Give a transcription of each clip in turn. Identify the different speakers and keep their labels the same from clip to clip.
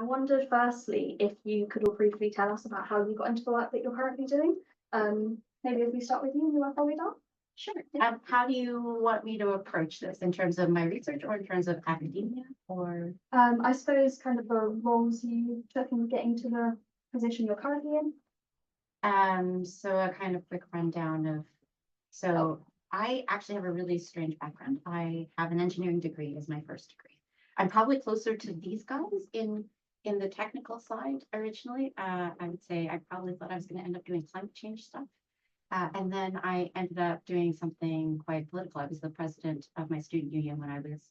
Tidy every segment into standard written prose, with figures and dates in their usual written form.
Speaker 1: I wondered firstly if you could all briefly tell us about how you got into the work that you're currently doing. Maybe if we start with you and you work our way down.
Speaker 2: Sure. How do you want me to approach this in terms of my research or in terms of academia or?
Speaker 1: I suppose kind of the roles you took in getting to the position you're currently in.
Speaker 2: So a kind of quick rundown of, so I actually have a really strange background. I have an engineering degree as my first degree. I'm probably closer to these guys in the technical side originally. I would say I probably thought I was going to end up doing climate change stuff. And then I ended up doing something quite political. I was the president of my student union when I was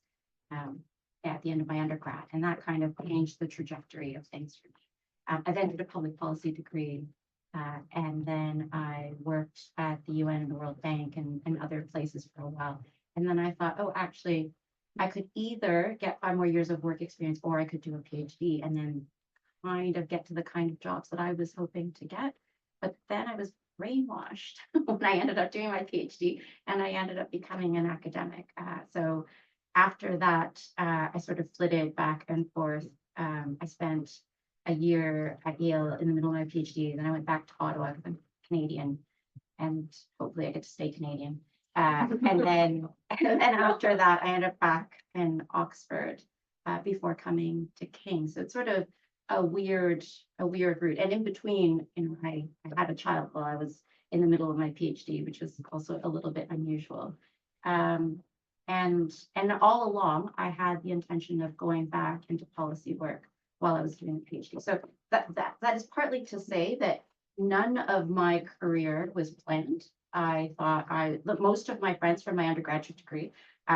Speaker 2: at the end of my undergrad, and that kind of changed the trajectory of things for me. I then did a public policy degree, and then I worked at the UN and the World Bank and other places for a while. And then I thought, oh, actually, I could either get 5 more years of work experience or I could do a PhD and then kind of get to the kind of jobs that I was hoping to get. But then I was brainwashed when I ended up doing my PhD and I ended up becoming an academic. So after that, I sort of flitted back and forth. I spent a year at Yale in the middle of my PhD. Then I went back to Ottawa because I'm Canadian and hopefully I get to stay Canadian. And then after that, I ended up back in Oxford before coming to King's. So it's sort of a weird route. And in between, I had a child while I was in the middle of my PhD, which was also a little bit unusual. And all along, I had the intention of going back into policy work while I was doing the PhD. So that is partly to say that none of my career was planned. I thought most of my friends from my undergraduate degree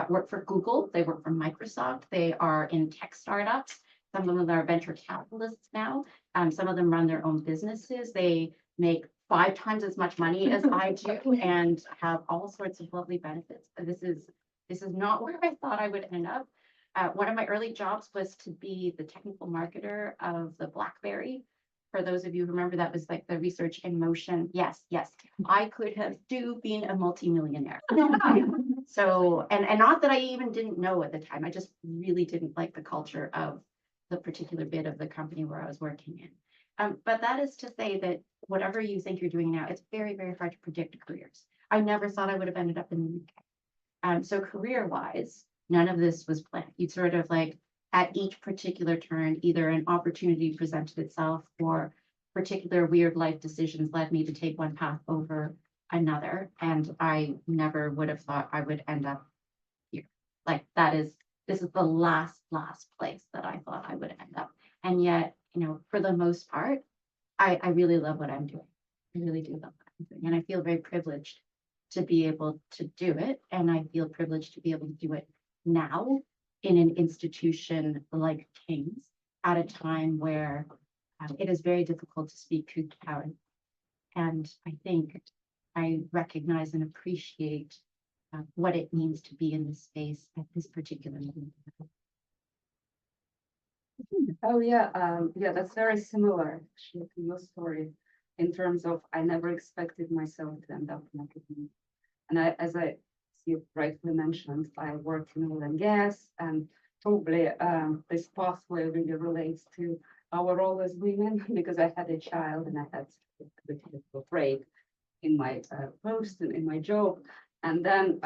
Speaker 2: work for Google. They work for Microsoft. They are in tech startups. Some of them are venture capitalists now. Some of them run their own businesses. They make 5 times as much money as I do and have all sorts of lovely benefits. This is not where I thought I would end up. One of my early jobs was to be the technical marketer of the BlackBerry. For those of you who remember, that was like the research in motion. Yes, I could have been a multimillionaire. So, and not that I even didn't know at the time, I just really didn't like the culture of the particular bit of the company where I was working in. But that is to say that whatever you think you're doing now, it's very, very hard to predict careers. I never thought I would have ended up in the UK. So career-wise, none of this was planned. You'd sort of like at each particular turn, either an opportunity presented itself or particular weird life decisions led me to take one path over another. And I never would have thought I would end up here. Like this is the last place that I thought I would end up. And yet, for the most part, I really love what I'm doing. I really do love what I'm doing. And I feel very privileged to be able to do it. And I feel privileged to be able to do it now in an institution like King's at a time where it is very difficult to speak truth to power. And I think I recognize and appreciate what it means to be in this space at this particular moment.
Speaker 3: Oh yeah, that's very similar actually to your story in terms of I never expected myself to end up in academia. And as you rightly mentioned, I worked in oil and gas, and probably this pathway really relates to our role as women because I had a child and I had a bit of a break in my post and in my job. And then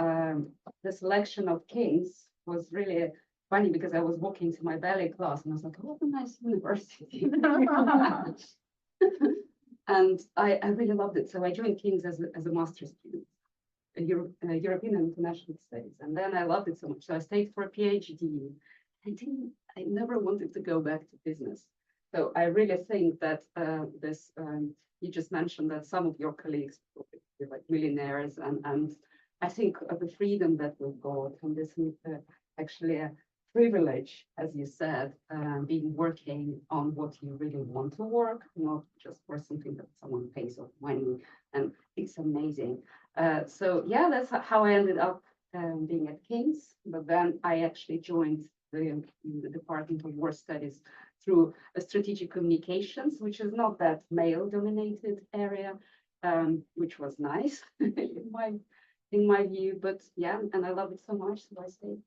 Speaker 3: the selection of King's was really funny because I was walking to my ballet class and I was like, what a nice university. And I really loved it. So I joined King's as a master's student, European and International Studies. And then I loved it so much. So I stayed for a PhD. I never wanted to go back to business. So I really think that you just mentioned that some of your colleagues are like millionaires, and I think the freedom that we've got and this actually a privilege, as you said, being working on what you really want to work, not just for something that someone pays off money, and it's amazing. So yeah, that's how I ended up being at King's, but then I actually joined the Department of War Studies through strategic communications, which is not that male-dominated area, which was nice in my view. But yeah, and I love it so much, so I stayed.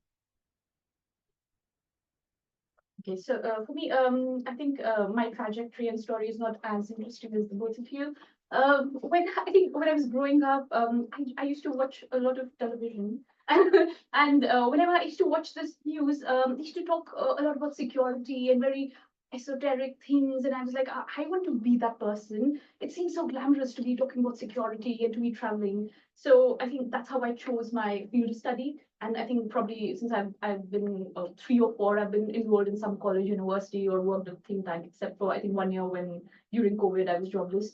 Speaker 4: Okay, so for me, I think my trajectory and story is not as interesting as the both of you. When I was growing up, I used to watch a lot of television, and whenever I used to watch this news, they used to talk a lot about security and very esoteric things, and I was like, I want to be that person. It seems so glamorous to be talking about security and to be traveling. So I think that's how I chose my field of study. And I think probably since I've been 3 or 4, I've been enrolled in some college, university, or worked at think tank, except for I think 1 year when during COVID I was jobless.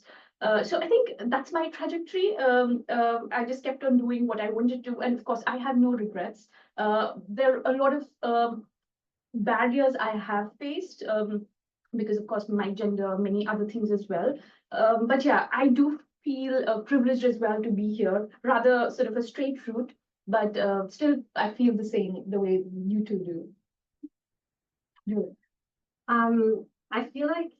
Speaker 4: So I think that's my trajectory. I just kept on doing what I wanted to, and of course I have no regrets. There are a lot of barriers I have faced because of course my gender, many other things as well. But yeah, I do feel privileged as well to be here, rather sort of a straight route, but still I feel the same the way you two do. Julie.
Speaker 5: I feel like,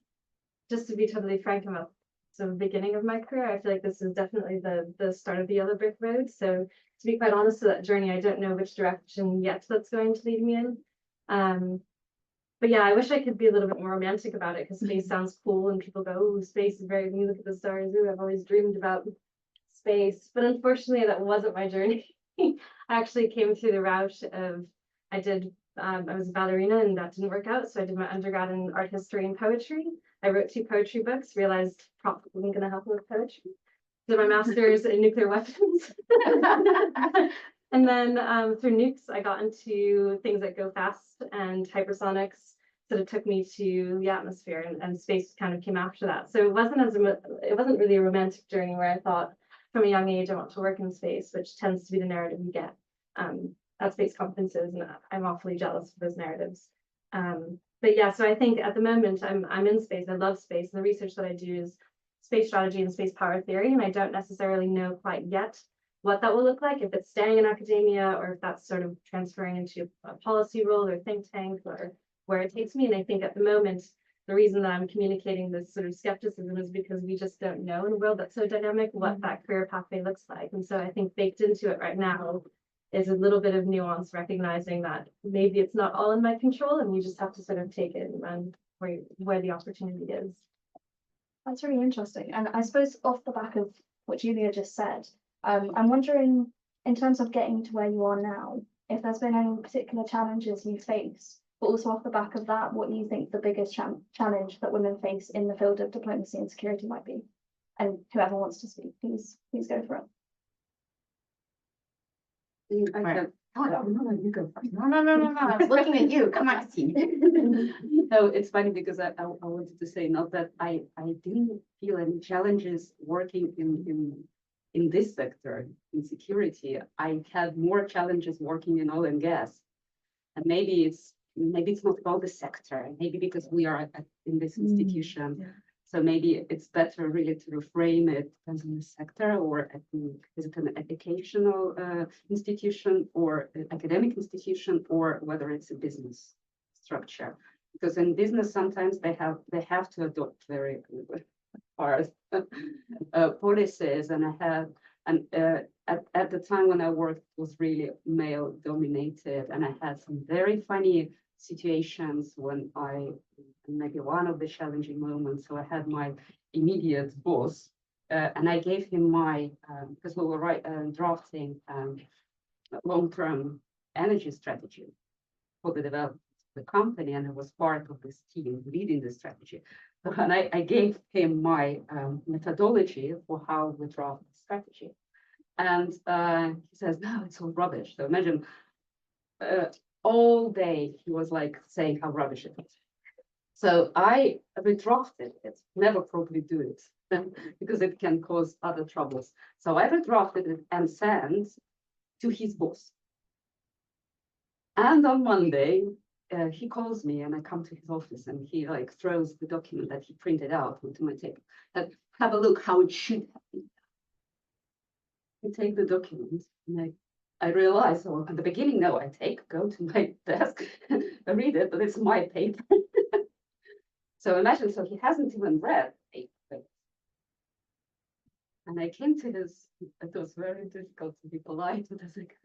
Speaker 5: just to be totally frank about the beginning of my career, I feel like this is definitely the start of the yellow brick road. So to be quite honest with that journey, I don't know which direction yet that's going to lead me in. But yeah, I wish I could be a little bit more romantic about it because space sounds cool and people go, oh, space is very, when you look at the stars, ooh, I've always dreamed about space. But unfortunately, that wasn't my journey. I actually came through the route of, I was a ballerina and that didn't work out. So I did my undergrad in art history and poetry. I wrote 2 poetry books, realized prop wasn't going to help me with poetry. Did my master's in nuclear weapons. And then through nukes, I got into things that go fast, and hypersonics sort of took me to the atmosphere, and space kind of came after that. So it wasn't really a romantic journey where I thought from a young age I want to work in space, which tends to be the narrative you get at space conferences, and I'm awfully jealous of those narratives. But yeah, so I think at the moment I'm in space. I love space, and the research that I do is space strategy and space power theory, and I don't necessarily know quite yet what that will look like, if it's staying in academia or if that's sort of transferring into a policy role or think tank or where it takes me. And I think at the moment, the reason that I'm communicating this sort of skepticism is because we just don't know in a world that's so dynamic what that career pathway looks like. And so I think baked into it right now is a little bit of nuance, recognizing that maybe it's not all in my control and we just have to sort of take it and run where the opportunity is.
Speaker 1: That's really interesting. And I suppose off the back of what Julia just said, I'm wondering, in terms of getting to where you are now, if there's been any particular challenges you face, but also off the back of that, what you think the biggest challenge that women face in the field of diplomacy and security might be. And whoever wants to speak, please go for it.
Speaker 3: I can. Oh, no, you go first.
Speaker 2: No, I was looking at you. Come on, see.
Speaker 3: No, it's funny because I wanted to say not that I didn't feel any challenges working in this sector, in security. I had more challenges working in oil and gas. And maybe it's not about the sector, maybe because we are in this institution.
Speaker 1: Yeah.
Speaker 3: So maybe it's better really to reframe it, depends on the sector, or is it an educational institution or an academic institution, or whether it's a business structure. Because in business, sometimes they have to adopt very hard policies, and at the time when I worked, it was really male dominated, and I had some very funny situations when maybe one of the challenging moments. So I had my immediate boss, and I gave him my because we were drafting long-term energy strategy for the development of the company, and I was part of this team leading the strategy. And I gave him my methodology for how we draft the strategy. And he says, no, it's all rubbish. So imagine all day he was like saying how rubbish it is. So I redrafted it, never probably do it because it can cause other troubles. So I redrafted it and sent to his boss. And on Monday, he calls me and I come to his office and he like throws the document that he printed out onto my table. And have a look how it should have been. I take the document and I realize, oh, at the beginning, no, go to my desk, I read it, but it's my paper. So imagine, so he hasn't even read the paper. And I came to his, it was very difficult to be polite, but I was like,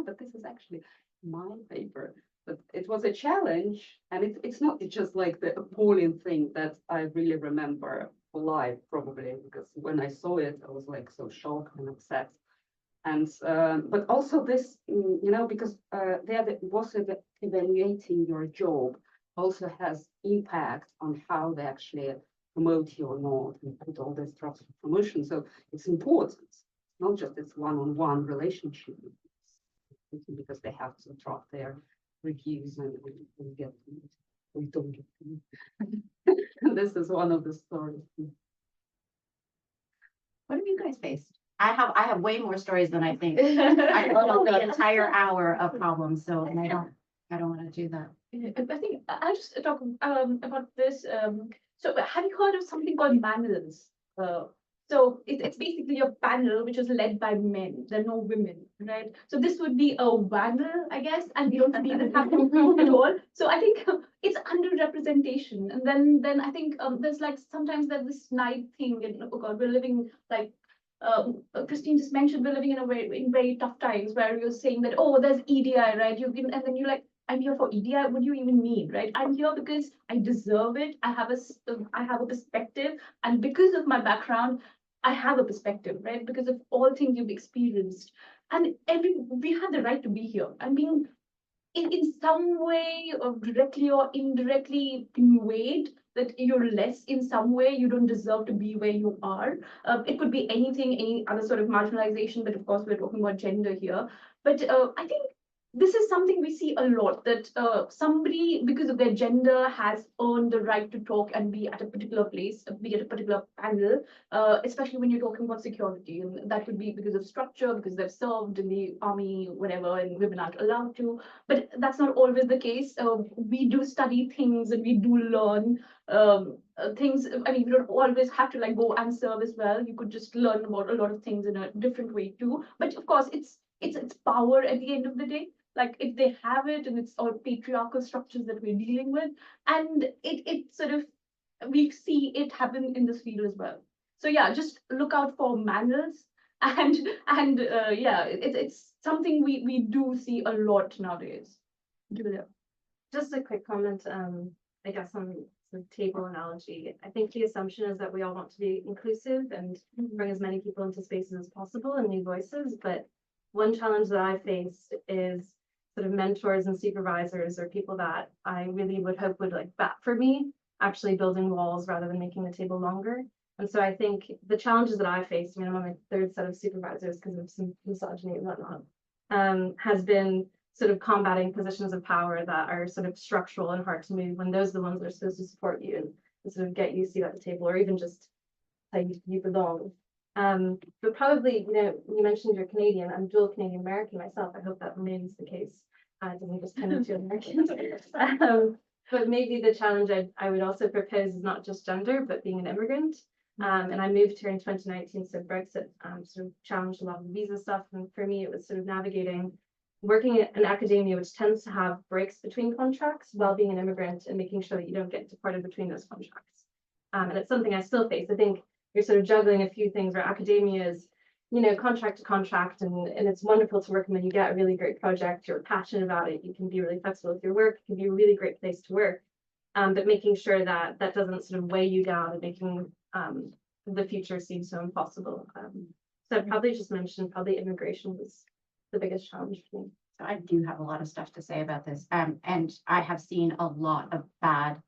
Speaker 3: but this is actually my paper. But it was a challenge, and it's not just like the appalling thing that I really remember alive, probably, because when I saw it, I was like so shocked and upset. And but also this, because evaluating your job also has impact on how they actually promote you or not, and put all this trust promotion. So it's important, not just this one-on-one relationship, because they have to drop their reviews and get them. We don't get them. This is one of the stories.
Speaker 2: What have you guys faced? I have way more stories than I think. I know the entire hour of problems, so and I don't want to do that.
Speaker 4: I think I'll just talk about this. So have you heard of something called panels? So it's basically a panel which is led by men. There are no women, right? So this would be a panel, I guess, and we don't even have to at all. So I think it's underrepresentation. And then I think there's like sometimes there's this night thing, and oh God, we're living like Christine just mentioned, we're living in very tough times where you're saying that, oh, there's EDI, right? You've given, and then you're like, I'm here for EDI. What do you even mean, right? I'm here because I deserve it. I have a perspective, and because of my background, I have a perspective, right? Because of all things you've experienced, and we have the right to be here. And being in some way, or directly or indirectly conveyed that you're less in some way, you don't deserve to be where you are. It could be anything, any other sort of marginalization, but of course we're talking about gender here. But I think this is something we see a lot, that somebody, because of their gender, has earned the right to talk and be at a particular place, be at a particular panel, especially when you're talking about security. And that could be because of structure, because they've served in the army, whatever, and women aren't allowed to. But that's not always the case. We do study things and we do learn things. I mean, you don't always have to like go and serve as well. You could just learn about a lot of things in a different way too. But of course, it's power at the end of the day. Like if they have it, and it's all patriarchal structures that we're dealing with, and it sort of, we see it happen in this field as well. So yeah, just look out for manners, and yeah, it's something we do see a lot nowadays. Julia.
Speaker 5: Just a quick comment, I guess on the table analogy. I think the assumption is that we all want to be inclusive and bring as many people into spaces as possible and new voices. But one challenge that I faced is sort of mentors and supervisors, or people that I really would hope would like bat for me, actually building walls rather than making the table longer. And so I think the challenges that I faced, I mean, I'm on my third set of supervisors because of some misogyny and whatnot, has been sort of combating positions of power that are sort of structural and hard to move, when those are the ones that are supposed to support you and sort of get you a seat at the table, or even just how you belong. But probably, you mentioned you're Canadian. I'm dual Canadian American myself. I hope that remains the case. I didn't just turn into American. But maybe the challenge I would also propose is not just gender, but being an immigrant. And I moved here in 2019, so Brexit sort of challenged a lot of visa stuff. And for me, it was sort of navigating working in academia, which tends to have breaks between contracts, while being an immigrant, and making sure that you don't get deported between those contracts. And it's something I still face. I think you're sort of juggling a few things, where academia is, contract to contract, and it's wonderful to work. And when you get a really great project, you're passionate about it, you can be really flexible with your work, it can be a really great place to work. But making sure that that doesn't sort of weigh you down and making the future seem so impossible. So I'd probably just mention immigration was the biggest challenge for me.
Speaker 2: So I do have a lot of stuff to say about this. And I have seen a lot of bad,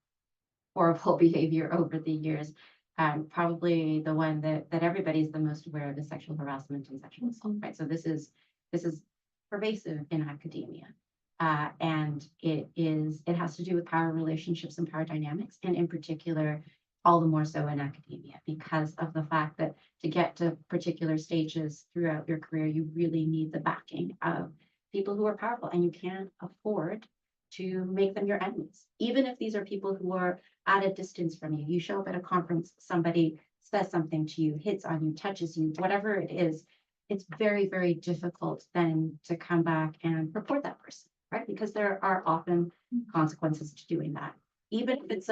Speaker 2: horrible behavior over the years. Probably the one that everybody's the most aware of is sexual harassment and sexual assault, right? So this is pervasive in academia. And it has to do with power relationships and power dynamics, and in particular, all the more so in academia, because of the fact that to get to particular stages throughout your career, you really need the backing of people who are powerful, and you can't afford to make them your enemies. Even if these are people who are at a distance from you, you show up at a conference, somebody says something to you, hits on you, touches you, whatever it is, it's very, very difficult then to come back and report that person, right? Because there are often consequences to doing that. Even if it's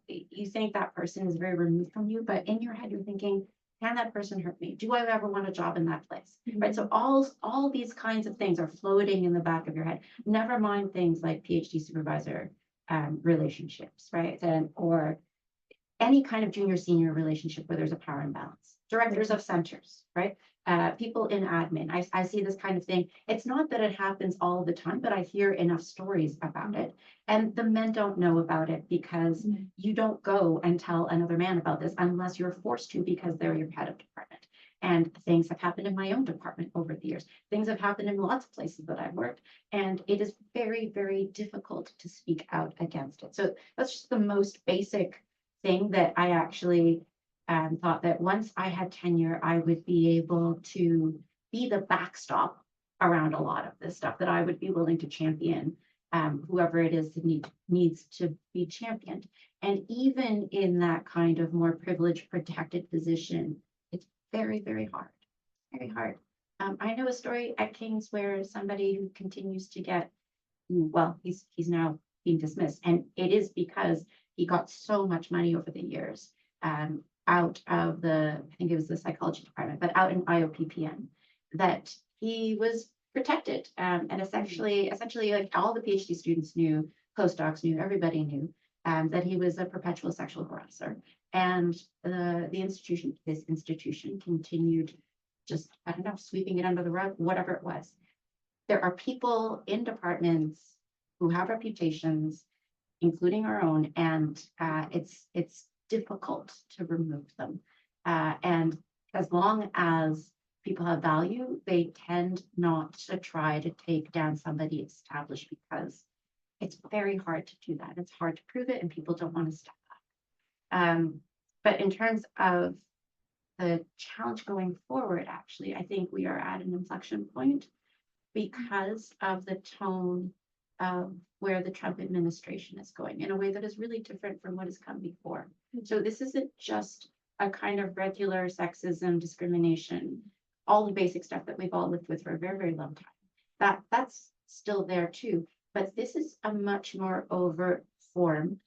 Speaker 2: you think that person is very removed from you, but in your head, you're thinking, Can that person hurt me? Do I ever want a job in that place? Right. So all these kinds of things are floating in the back of your head. Never mind things like PhD supervisor relationships, right? Or any kind of junior senior relationship where there's a power imbalance. Directors of centers, right? People in admin. I see this kind of thing. It's not that it happens all the time, but I hear enough stories about it. And the men don't know about it because you don't go and tell another man about this unless you're forced to because they're your head of department. And things have happened in my own department over the years. Things have happened in lots of places that I've worked. And it is very, very difficult to speak out against it. So that's just the most basic thing that I actually thought that once I had tenure, I would be able to be the backstop around a lot of this stuff, that I would be willing to champion whoever it is that needs to be championed. And even in that kind of more privileged, protected position, it's very, very hard, very hard. I know a story at King's where somebody who continues to get, well, he's now being dismissed, and it is because he got so much money over the years out of I think it was the psychology department, but out in IOPPN, that he was protected. And essentially like all the PhD students knew, postdocs knew, everybody knew that he was a perpetual sexual harasser. And his institution continued just, I don't know, sweeping it under the rug, whatever it was. There are people in departments who have reputations, including our own, and it's difficult to remove them. And as long as people have value, they tend not to try to take down somebody established because it's very hard to do that. It's hard to prove it, and people don't want to step up. But in terms of the challenge going forward, actually, I think we are at an inflection point because of the tone of where the Trump administration is going in a way that is really different from what has come before. So this isn't just a kind of regular sexism, discrimination, all the basic stuff that we've all lived with for a very, very long time. That's still there too, but this is a much more overt form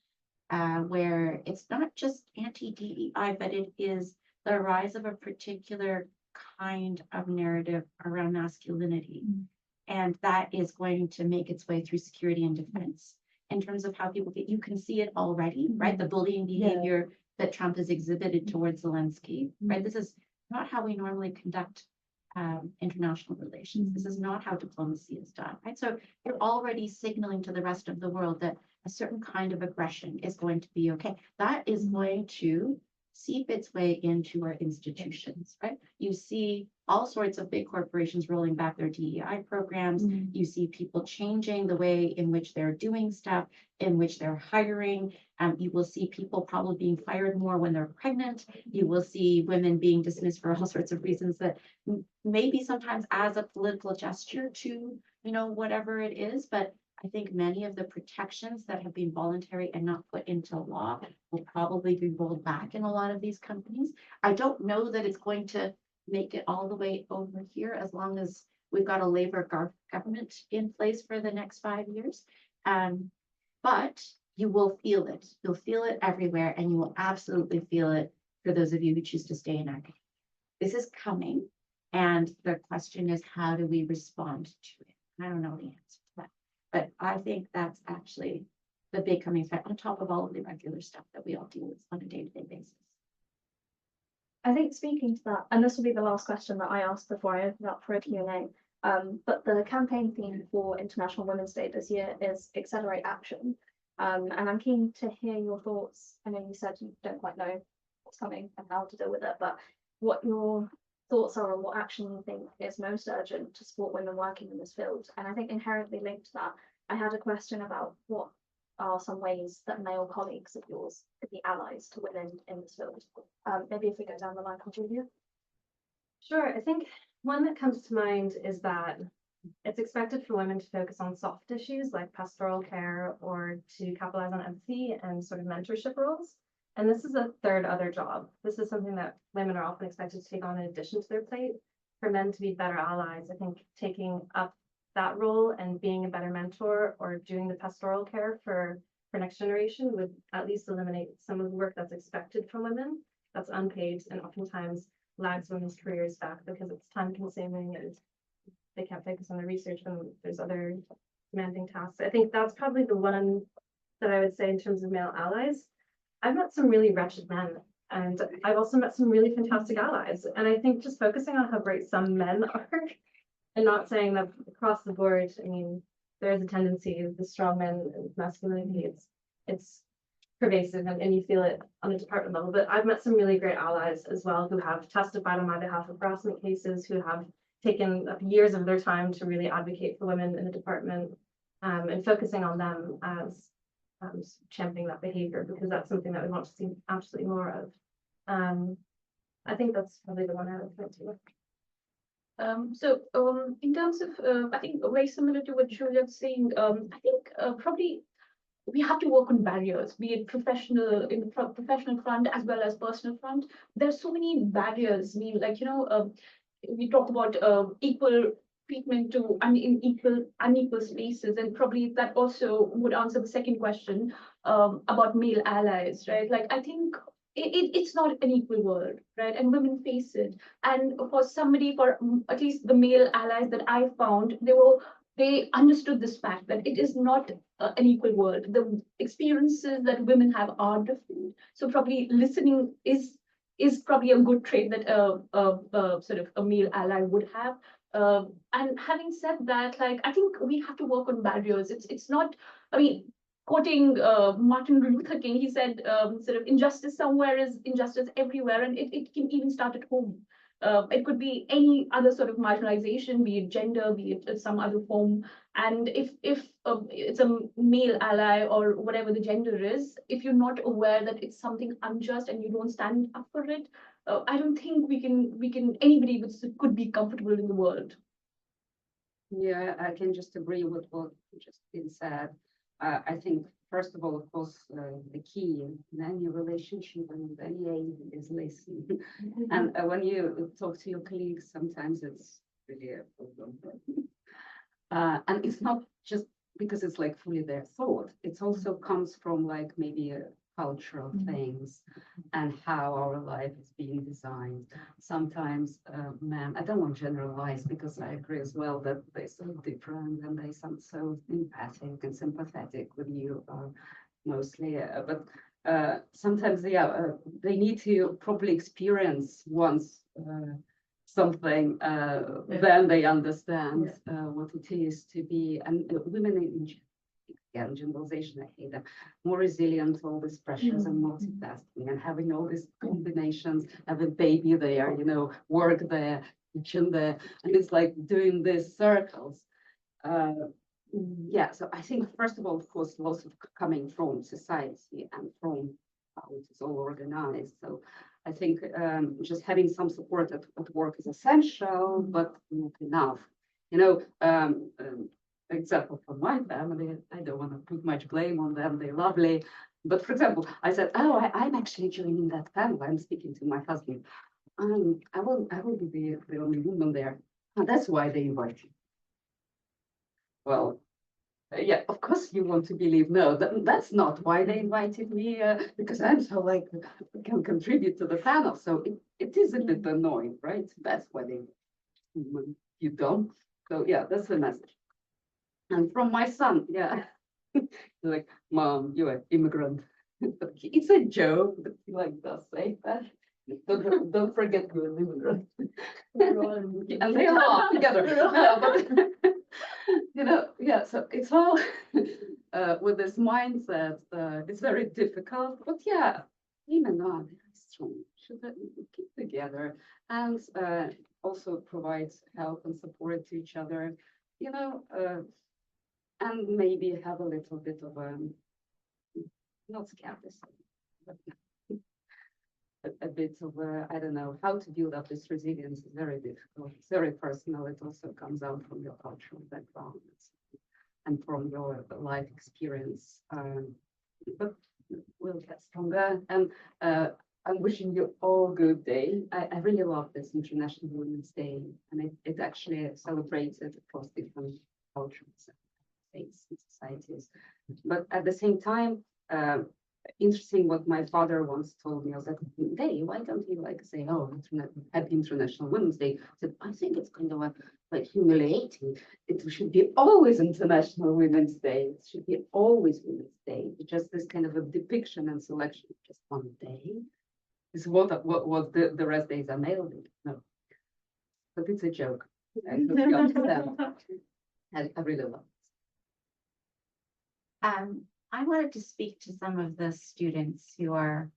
Speaker 2: where it's not just anti-DEI, but it is the rise of a particular kind of narrative around masculinity. And that is going to make its way through security and defense in terms of how people you can see it already, right? The bullying behavior that Trump has exhibited towards Zelensky, right? This is not how we normally conduct international relations. This is not how diplomacy is done, right? So you're already signaling to the rest of the world that a certain kind of aggression is going to be okay. That is going to seep its way into our institutions, right? You see all sorts of big corporations rolling back their DEI programs. You see people changing the way in which they're doing stuff, in which they're hiring. You will see people probably being fired more when they're pregnant. You will see women being dismissed for all sorts of reasons that maybe sometimes as a political gesture to, whatever it is, but I think many of the protections that have been voluntary and not put into law will probably be rolled back in a lot of these companies. I don't know that it's going to make it all the way over here as long as we've got a Labor government in place for the next 5 years. But you will feel it. You'll feel it everywhere, and you will absolutely feel it for those of you who choose to stay in academia. This is coming, and the question is, how do we respond to it? I don't know the answer to that. But I think that's actually the big coming threat on top of all of the regular stuff that we all deal with on a day-to-day basis.
Speaker 1: I think speaking to that, and this will be the last question that I asked before I open up for a Q&A, but the campaign theme for International Women's Day this year is Accelerate Action. And I'm keen to hear your thoughts. I know you said you don't quite know what's coming and how to deal with it, but what your thoughts are on what action you think is most urgent to support women working in this field. And I think inherently linked to that, I had a question about what are some ways that male colleagues of yours could be allies to women in this field. Maybe if we go down the line from Julia.
Speaker 5: Sure. I think one that comes to mind is that it's expected for women to focus on soft issues like pastoral care or to capitalize on empathy and sort of mentorship roles. And this is a third other job. This is something that women are often expected to take on in addition to their plate. For men to be better allies, I think taking up that role and being a better mentor or doing the pastoral care for next generation would at least eliminate some of the work that's expected from women that's unpaid and oftentimes lags women's careers back because it's time consuming and they can't focus on the research when there's other demanding tasks. I think that's probably the one that I would say in terms of male allies. I've met some really wretched men, and I've also met some really fantastic allies. And I think just focusing on how great some men are and not saying that across the board, I mean, there is a tendency of the strong men and masculinity, it's pervasive and you feel it on a department level. But I've met some really great allies as well who have testified on my behalf of harassment cases, who have taken up years of their time to really advocate for women in the department, and focusing on them as championing that behavior, because that's something that we want to see absolutely more of. I think that's probably the one I would point to.
Speaker 4: In terms of, I think very similar to what Julia's saying, I think probably we have to work on barriers, be it professional in the professional front as well as personal front. There's so many barriers. I mean, like, we talk about equal treatment to unequal spaces, and probably that also would answer the second question about male allies, right? Like, I think it's not an equal world, right? And women face it. And for at least the male allies that I found, they understood this fact that it is not an equal world. The experiences that women have are different. So probably listening is probably a good trait that sort of a male ally would have. And having said that, like, I think we have to work on barriers. It's not, I mean, quoting Martin Luther King, he said, sort of injustice somewhere is injustice everywhere, and it can even start at home. It could be any other sort of marginalization, be it gender, be it some other form. And if it's a male ally or whatever the gender is, if you're not aware that it's something unjust and you don't stand up for it, I don't think anybody could be comfortable in the world.
Speaker 3: Yeah, I can just agree with what just been said. I think, first of all, of course, the key in any relationship and any aid is listening. And when you talk to your colleagues, sometimes it's really a problem. And it's not just because it's like fully their thought. It also comes from like maybe cultural things and how our life is being designed. Sometimes men, I don't want to generalize because I agree as well that they're so different and they sound so empathic and sympathetic with you mostly. But sometimes they need to probably experience once something, then they understand what it is to be, and women in generalization, I hate them, more resilient to all these pressures and multitasking and having all these combinations, have a baby there, work there, kitchen there, and it's like doing these circles. So I think, first of all, of course, lots of coming from society and from how it is all organized. So I think just having some support at work is essential, but not enough. Example from my family, I don't want to put much blame on them, they're lovely. But for example, I said, I'm actually joining that panel. I'm speaking to my husband. I will be the only woman there. And that's why they invite you. Well, yeah, of course you want to believe, no, that's not why they invited me, because I'm so like, can contribute to the panel. So it is a bit annoying, right? That's why you don't. So yeah, that's the message. And from my son, yeah, like, Mom, you're an immigrant. It's a joke, but he like does say that. Don't forget you're an immigrant. And they laugh together. No, but, so it's all with this mindset. It's very difficult, but yeah, women are very strong. Should keep together and also provides help and support to each other. And maybe have a little bit of not skepticism, but a bit of I don't know, how to build up this resilience is very difficult. It's very personal. It also comes out from your cultural background and from your life experience. But we'll get stronger. And I'm wishing you all good day. I really love this International Women's Day, and it actually celebrated across different cultures, states, and societies. But at the same time, interesting what my father once told me was that same day. Why don't we like say, oh, Happy International Women's Day? I said, I think it's kind of like humiliating. It should be always International Women's Day. It should be always Women's Day. Just this kind of a depiction and selection of just one day is what the rest days are male days. No, but it's a joke. I hope you understand. I really love
Speaker 2: I wanted to speak to some of the students who are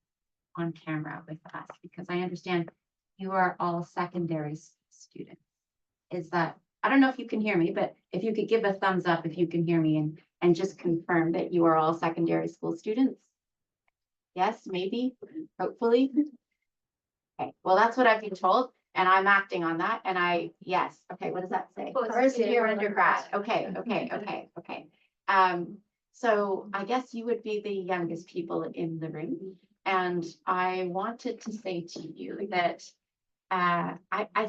Speaker 2: on camera with us because I understand you are all secondary students. Is that, I don't know if you can hear me, but if you could give a thumbs up if you can hear me and just confirm that you are all secondary school students. Yes, maybe, hopefully. Okay, well, that's what I've been told and I'm acting on that and yes, okay, what does that say? First year undergrad, okay. So I guess you would be the youngest people in the room. And I wanted to say to you that I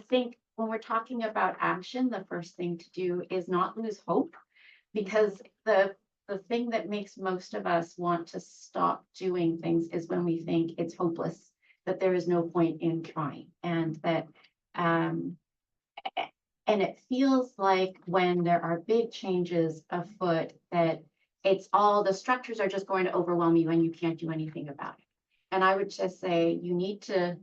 Speaker 2: think when we're talking about action, the first thing to do is not lose hope, because the thing that makes most of us want to stop doing things is when we think it's hopeless, that there is no point in trying, and that and it feels like when there are big changes afoot that it's all the structures are just going to overwhelm you and you can't do anything about it. And I would just say you need to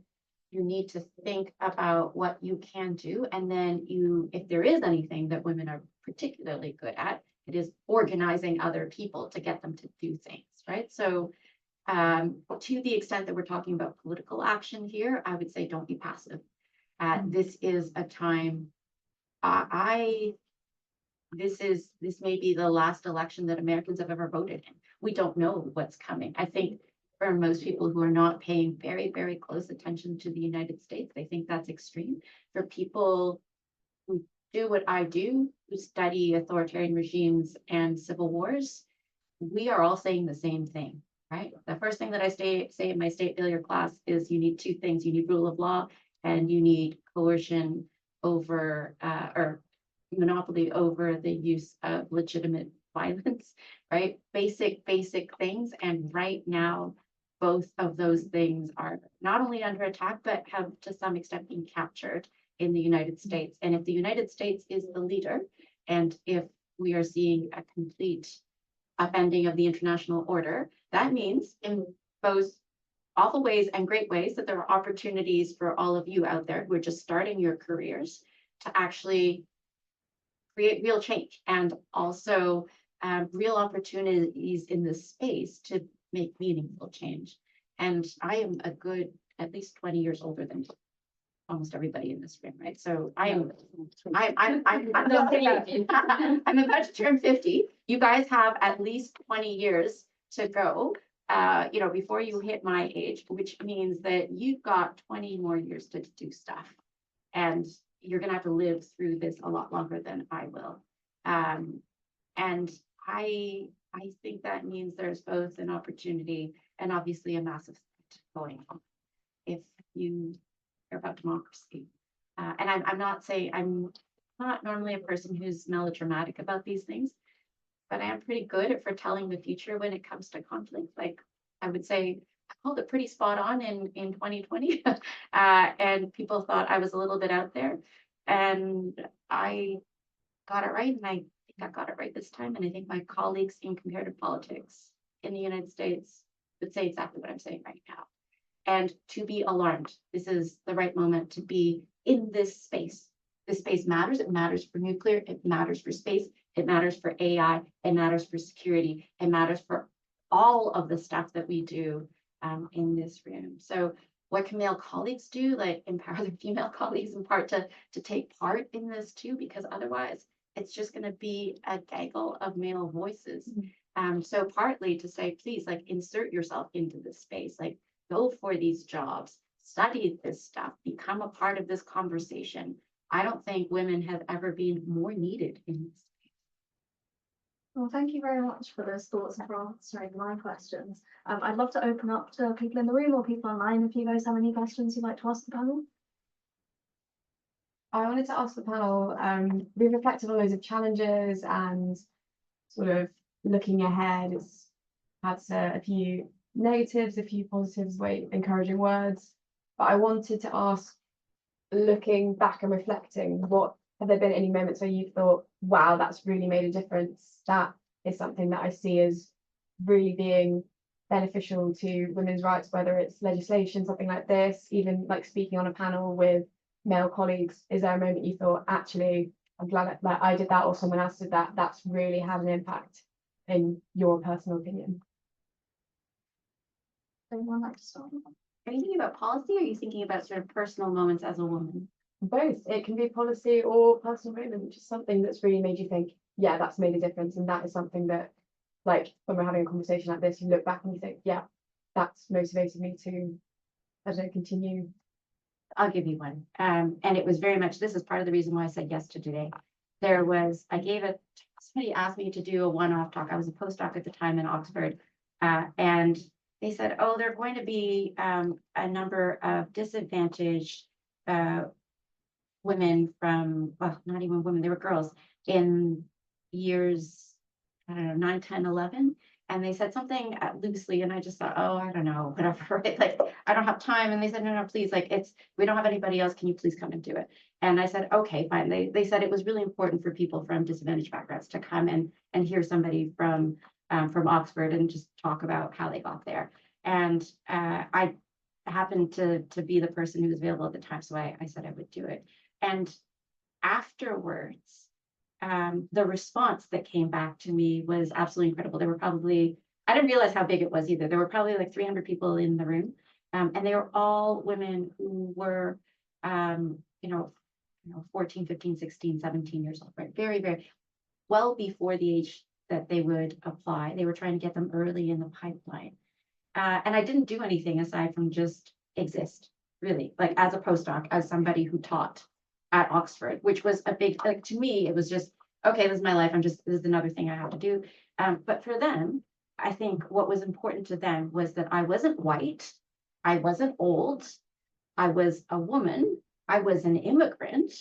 Speaker 2: think about what you can do. And then if there is anything that women are particularly good at, it is organizing other people to get them to do things, right? So to the extent that we're talking about political action here, I would say don't be passive. This is a time, this may be the last election that Americans have ever voted in. We don't know what's coming. I think for most people who are not paying very, very close attention to the United States, they think that's extreme. For people who do what I do, who study authoritarian regimes and civil wars, we are all saying the same thing, right? The first thing that I say in my state failure class is you need two things. You need rule of law and you need coercion over or monopoly over the use of legitimate violence, right? Basic things. And right now, both of those things are not only under attack, but have to some extent been captured in the United States. And if the United States is the leader, and if we are seeing a complete upending of the international order, that means in both awful ways and great ways that there are opportunities for all of you out there who are just starting your careers to actually create real change, and also real opportunities in this space to make meaningful change. And I am a good, at least 20 years older than almost everybody in this room, right? So I'm about to turn 50. You guys have at least 20 years to go, before you hit my age, which means that you've got 20 more years to do stuff. And you're going to have to live through this a lot longer than I will. And I think that means there's both an opportunity and obviously a massive threat going on if you care about democracy. And I'm not normally a person who's melodramatic about these things, but I am pretty good at foretelling the future when it comes to conflict. Like I would say, I called it pretty spot on in 2020, and people thought I was a little bit out there, and I got it right, and I think I got it right this time, and I think my colleagues in comparative politics in the United States would say exactly what I'm saying right now. And to be alarmed, this is the right moment to be in this space. This space matters. It matters for nuclear, it matters for space, it matters for AI, it matters for security, it matters for all of the stuff that we do in this room. So what can male colleagues do? Like empower their female colleagues in part to take part in this too, because otherwise it's just going to be a gaggle of male voices. So partly to say, please, like insert yourself into this space, like go for these jobs, study this stuff, become a part of this conversation. I don't think women have ever been more needed in this.
Speaker 1: Well, thank you very much for those thoughts and for answering my questions. I'd love to open up to people in the room or people online if you guys have any questions you'd like to ask the panel.
Speaker 6: I wanted to ask the panel, we've reflected on loads of challenges and sort of looking ahead. It's had a few negatives, a few positives, way encouraging words. But I wanted to ask, looking back and reflecting, what have there been any moments where you thought, wow, that's really made a difference? That is something that I see as really being beneficial to women's rights, whether it's legislation, something like this, even like speaking on a panel with male colleagues. Is there a moment you thought, actually, I'm glad that I did that or someone else did that? That's really had an impact in your personal opinion.
Speaker 1: Anyone like to start?
Speaker 2: Are you thinking about policy or are you thinking about sort of personal moments as a woman?
Speaker 6: Both. It can be policy or personal moment, just something that's really made you think, yeah, that's made a difference. And that is something that, like, when we're having a conversation like this, you look back and you think, yeah, that's motivated me to, I don't know, continue.
Speaker 2: I'll give you one. And it was very much, this is part of the reason why I said yes to today. Somebody asked me to do a one-off talk. I was a postdoc at the time in Oxford. And they said, oh, there are going to be a number of disadvantaged women from, well, not even women, they were girls in years, I don't know, 9, 10, 11. And they said something loosely, and I just thought, oh, I don't know, whatever, right? Like, I don't have time. And they said, no, please, like, we don't have anybody else. Can you please come and do it? And I said, okay, fine. They said it was really important for people from disadvantaged backgrounds to come and hear somebody from Oxford and just talk about how they got there. And I happened to be the person who was available at the time, so I said I would do it. And afterwards, the response that came back to me was absolutely incredible. There were probably, I didn't realize how big it was either. There were probably like 300 people in the room. And they were all women who were, 14, 15, 16, 17 years old, right? Very, very well before the age that they would apply. They were trying to get them early in the pipeline. And I didn't do anything aside from just exist, really, like as a postdoc, as somebody who taught at Oxford, which was a big, like, to me, it was just, okay, this is my life. This is another thing I have to do. But for them, I think what was important to them was that I wasn't white, I wasn't old, I was a woman, I was an immigrant.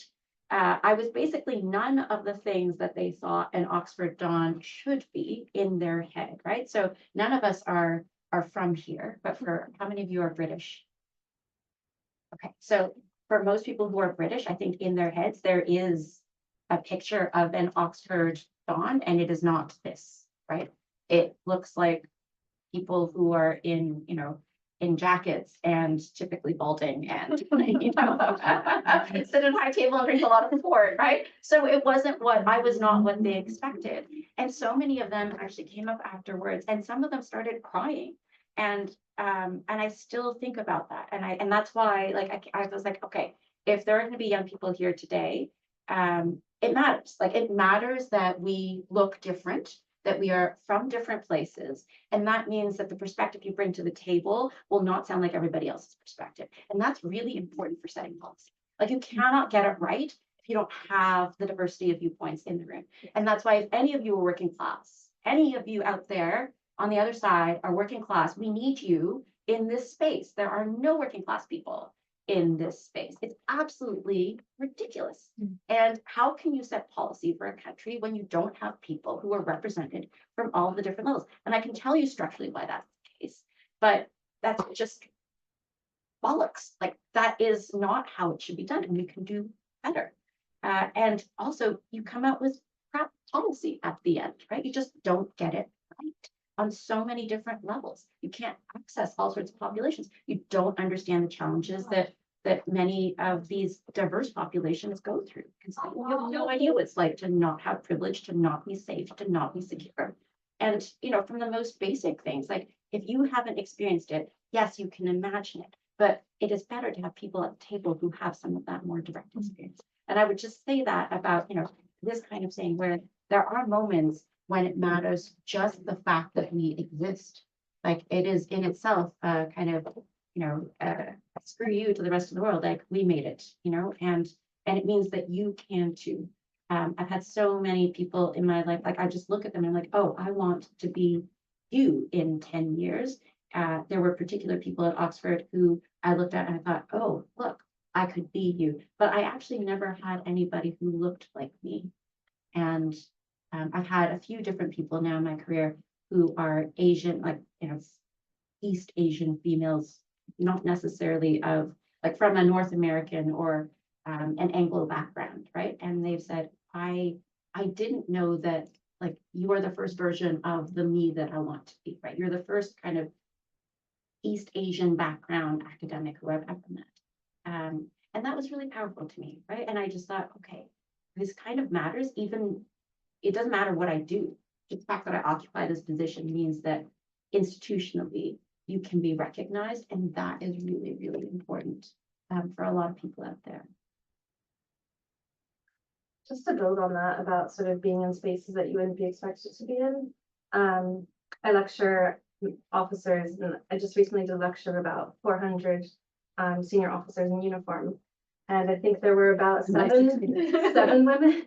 Speaker 2: I was basically none of the things that they thought an Oxford Don should be in their head, right? So none of us are from here, but for how many of you are British? Okay, so for most people who are British, I think in their heads, there is a picture of an Oxford Don, and it is not this, right? It looks like people who are in jackets and typically balding and, sit at a high table and drink a lot of port, right? So it wasn't I was not what they expected. And so many of them actually came up afterwards, and some of them started crying. And I still think about that. And that's why, like, I was like, okay, if there are going to be young people here today, it matters. Like, it matters that we look different, that we are from different places. And that means that the perspective you bring to the table will not sound like everybody else's perspective. And that's really important for setting policy. Like, you cannot get it right if you don't have the diversity of viewpoints in the room. And that's why if any of you are working class, any of you out there on the other side are working class, we need you in this space. There are no working class people in this space. It's absolutely ridiculous. And how can you set policy for a country when you don't have people who are represented from all the different levels? And I can tell you structurally why that's the case, but that's just bollocks. Like, that is not how it should be done, and we can do better. And also, you come out with crap policy at the end, right? You just don't get it right on so many different levels. You can't access all sorts of populations. You don't understand the challenges that many of these diverse populations go through. Because you have no idea what it's like to not have privilege, to not be safe, to not be secure. And, from the most basic things, like, if you haven't experienced it, yes, you can imagine it, but it is better to have people at the table who have some of that more direct experience. And I would just say that about, this kind of thing where there are moments when it matters just the fact that we exist. Like, it is in itself kind of, screw you to the rest of the world. Like, we made it, and it means that you can too. I've had so many people in my life, like, I just look at them and I'm like, oh, I want to be you in 10 years. There were particular people at Oxford who I looked at and I thought, oh, look, I could be you. But I actually never had anybody who looked like me. And I've had a few different people now in my career who are Asian, like, East Asian females, not necessarily of like from a North American or an Anglo background, right? And they've said, I didn't know that like you are the first version of the me that I want to be, right? You're the first kind of East Asian background academic who I've ever met. And that was really powerful to me, right? And I just thought, okay, this kind of matters, even it doesn't matter what I do. Just the fact that I occupy this position means that institutionally you can be recognized, and that is really, really important for a lot of people out there.
Speaker 5: Just to build on that about sort of being in spaces that you wouldn't be expected to be in. I lecture officers, and I just recently did a lecture about 400 senior officers in uniform. And I think there were about seven women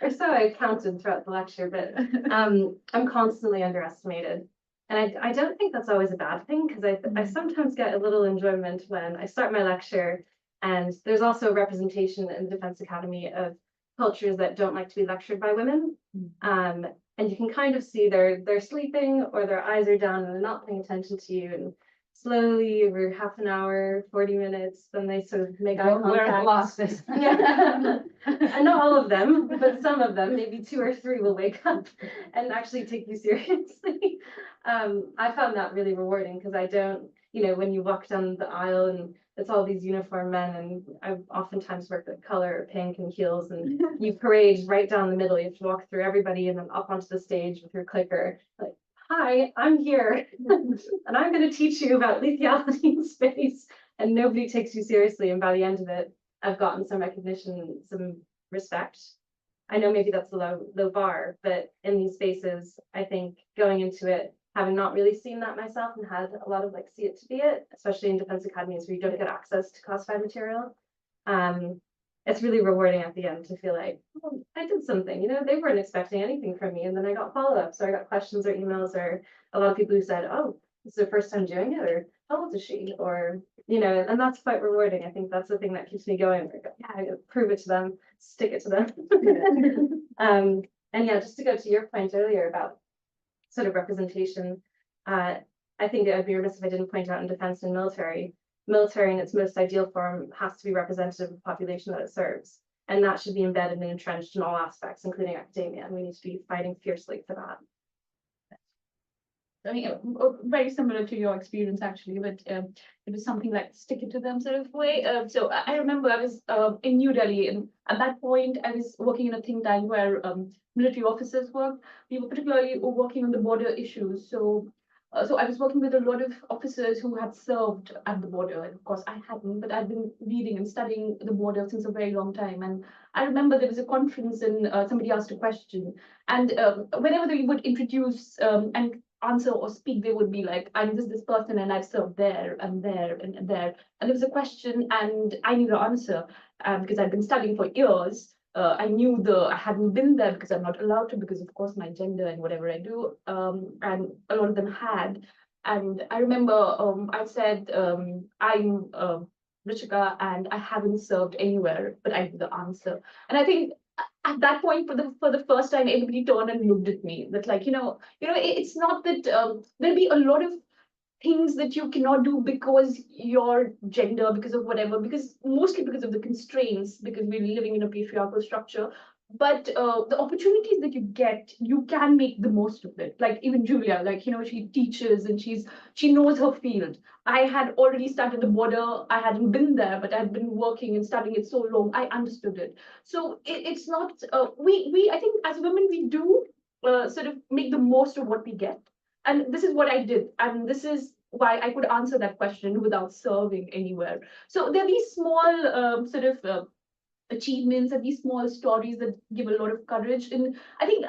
Speaker 5: or so. I counted throughout the lecture, but I'm constantly underestimated. And I don't think that's always a bad thing, because I sometimes get a little enjoyment when I start my lecture, and there's also representation in the Defense Academy of cultures that don't like to be lectured by women. And you can kind of see they're sleeping, or their eyes are down and they're not paying attention to you. And slowly over half an hour, 40 minutes, then they sort of make eye contact.
Speaker 6: glasses.
Speaker 5: Yeah. And not all of them, but some of them, maybe 2 or 3 will wake up and actually take you seriously. I found that really rewarding, because I don't, when you walk down the aisle and it's all these uniformed men, and I've oftentimes worked with color, pink and heels, and you parade right down the middle. You have to walk through everybody and then up onto the stage with your clicker. Like, hi, I'm here, and I'm going to teach you about lethality in space. And nobody takes you seriously. And by the end of it, I've gotten some recognition, some respect. I know maybe that's a low bar, but in these spaces, I think going into it, having not really seen that myself and had a lot of like see it to be it, especially in defense academies where you don't get access to classified material. It's really rewarding at the end to feel like, oh, I did something, they weren't expecting anything from me. And then I got follow-ups, or I got questions or emails, or a lot of people who said, oh, this is their first time doing it, or how old is she? Or, and that's quite rewarding. I think that's the thing that keeps me going. Like, yeah, I gotta prove it to them, stick it to them. And yeah, just to go to your point earlier about sort of representation, I think it would be remiss if I didn't point out in defense and military in its most ideal form has to be representative of the population that it serves. And that should be embedded and entrenched in all aspects, including academia. And we need to be fighting fiercely for that.
Speaker 4: I mean, very similar to your experience actually, but it was something like stick it to them sort of way. So I remember I was in New Delhi, and at that point I was working in a think tank where military officers worked. We were particularly working on the border issues. So I was working with a lot of officers who had served at the border. And of course, I hadn't, but I'd been reading and studying the border since a very long time. And I remember there was a conference and somebody asked a question. And whenever they would introduce and answer or speak, they would be like, I'm this person and I've served there and there and there. And there was a question and I knew the answer because I'd been studying for years. I knew I hadn't been there because I'm not allowed to, because of course my gender and whatever I do, and a lot of them had. And I remember I said, I'm Rishika and I haven't served anywhere, but I knew the answer. And I think at that point, for the first time, everybody turned and looked at me. That like, it's not that there'll be a lot of things that you cannot do because your gender, because of whatever, mostly because of the constraints, because we're living in a patriarchal structure. But the opportunities that you get, you can make the most of it. Like even Julia, like, she teaches and she knows her field. I had already started the border. I hadn't been there, but I'd been working and studying it so long. I understood it. So it's not, I think as women, we do sort of make the most of what we get. And this is what I did. And this is why I could answer that question without serving anywhere. So there are these small sort of achievements and these small stories that give a lot of courage. And I think,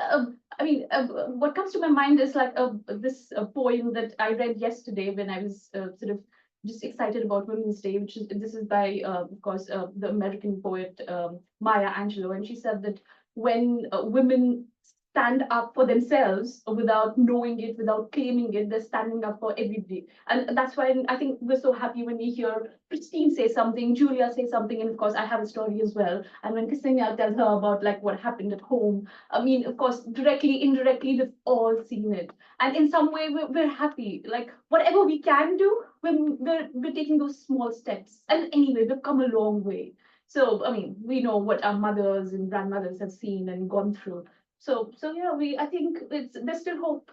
Speaker 4: what comes to my mind is like this poem that I read yesterday when I was sort of just excited about Women's Day, this is by, of course, the American poet Maya Angelou. And she said that when women stand up for themselves without knowing it, without claiming it. They're standing up for everybody. And that's why I think we're so happy when we hear Christine say something, Julia say something, and of course I have a story as well. And when Ksenia tells her about like what happened at home, I mean, of course, directly, indirectly, we've all seen it. And in some way, we're happy. Like whatever we can do, we're taking those small steps. And anyway, we've come a long way. So, I mean, we know what our mothers and grandmothers have seen and gone through. So yeah, I think there's still hope.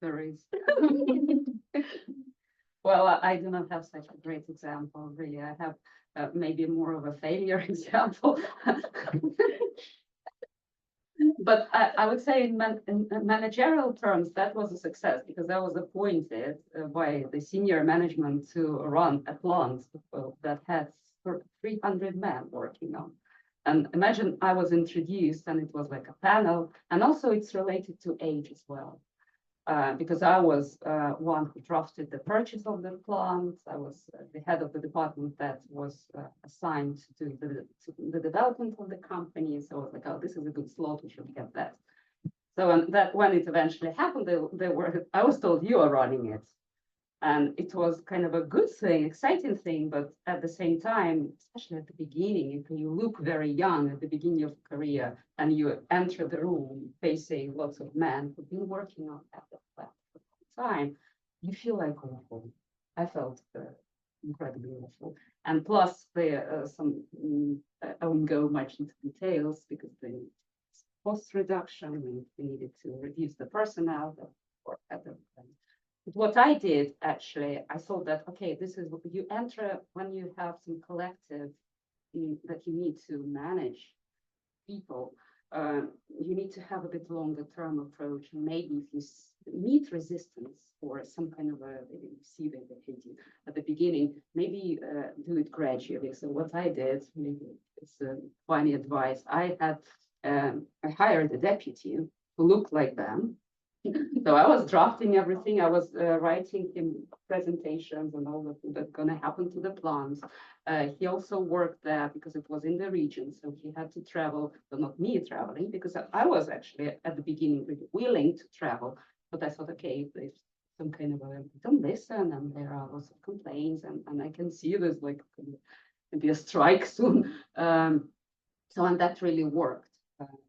Speaker 3: There is. Well, I do not have such a great example, really. I have maybe more of a failure example. But I would say in managerial terms, that was a success because I was appointed by the senior management to run a plant that had 300 men working on. And imagine I was introduced and it was like a panel, and also it's related to age as well. Because I was one who drafted the purchase of the plant. I was the head of the department that was assigned to the development of the company. So I was like, oh, this is a good slot, we should get that. So and that when it eventually happened, I was told you are running it. And it was kind of a good thing, exciting thing, but at the same time, especially at the beginning, if you look very young at the beginning of career and you enter the room facing lots of men who've been working on that for a long time, you feel like awful. I felt incredibly awful. And plus, I won't go much into details because the cost reduction, we needed to reduce the personnel that work at the what I did actually, I thought that, okay, this is what you enter when you have some collective that you need to manage people. You need to have a bit longer term approach. And maybe if you meet resistance or some kind of you see they hate you at the beginning, maybe do it gradually. So what I did, maybe it's funny advice. I hired a deputy who looked like them. So I was drafting everything. I was writing him presentations and all that's going to happen to the plants. He also worked there because it was in the region. So he had to travel, but not me traveling, because I was actually at the beginning really willing to travel. But I thought, okay, if there's some kind of don't listen, and there are lots of complaints, and I can see there's like maybe a strike soon. And that really worked.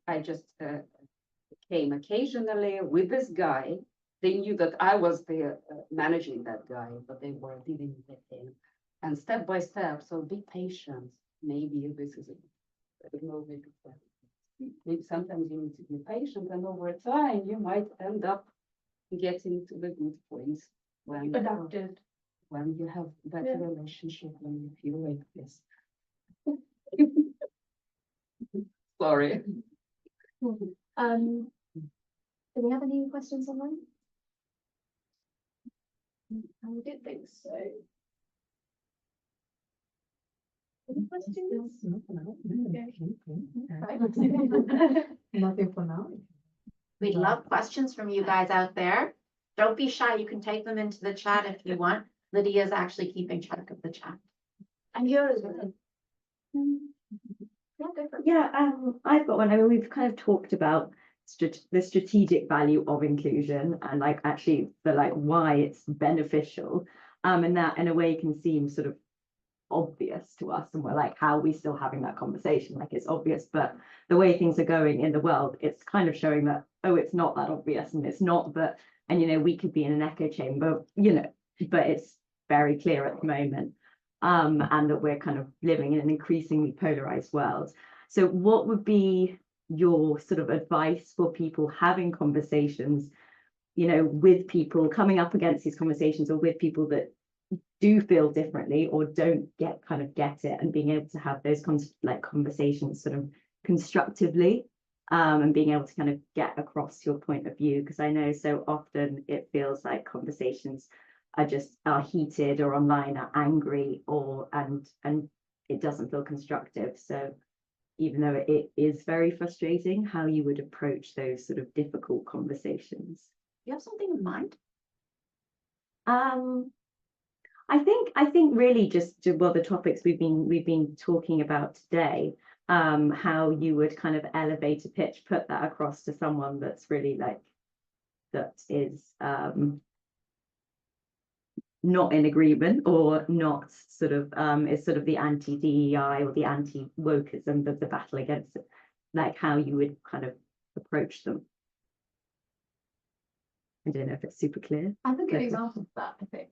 Speaker 3: I just came occasionally with this guy. They knew that I was there managing that guy, but they were dealing with him. And step by step, so be patient. Maybe this is I don't know, maybe sometimes you need to be patient, and over time you might end up getting to the good points when
Speaker 4: Adapted.
Speaker 3: When you have better relationship, when you feel like this. Sorry.
Speaker 1: Do we have any questions online?
Speaker 4: I did think so. Any questions?
Speaker 7: Nothing for now.
Speaker 2: We'd love questions from you guys out there. Don't be shy. You can type them into the chat if you want. Lydia's actually keeping track of the chat.
Speaker 1: And here as well. Yeah, go for it.
Speaker 8: Yeah, I've got one. I mean, we've kind of talked about the strategic value of inclusion and like actually the like why it's beneficial. And that in a way can seem sort of obvious to us, and we're like, how are we still having that conversation? Like it's obvious, but the way things are going in the world, it's kind of showing that, oh, it's not that obvious, and it's not that, and we could be in an echo chamber, but it's very clear at the moment. And that we're kind of living in an increasingly polarized world. So what would be your sort of advice for people having conversations, with people coming up against these conversations, or with people that do feel differently or don't get it, and being able to have those conversations sort of constructively, and being able to kind of get across your point of view? Because I know so often it feels like conversations are heated, or online are angry, and it doesn't feel constructive. So even though it is very frustrating, how you would approach those sort of difficult conversations.
Speaker 2: You have something in mind?
Speaker 8: I think really just the topics we've been talking about today. how you would kind of elevate a pitch, put that across to someone that's really like, that is not in agreement or not sort of is sort of the anti-DEI or the anti-wokeism of the battle against it, like how you would kind of approach them. I don't know if it's super clear.
Speaker 6: I have a good
Speaker 8: Okay.
Speaker 6: example of that, I think.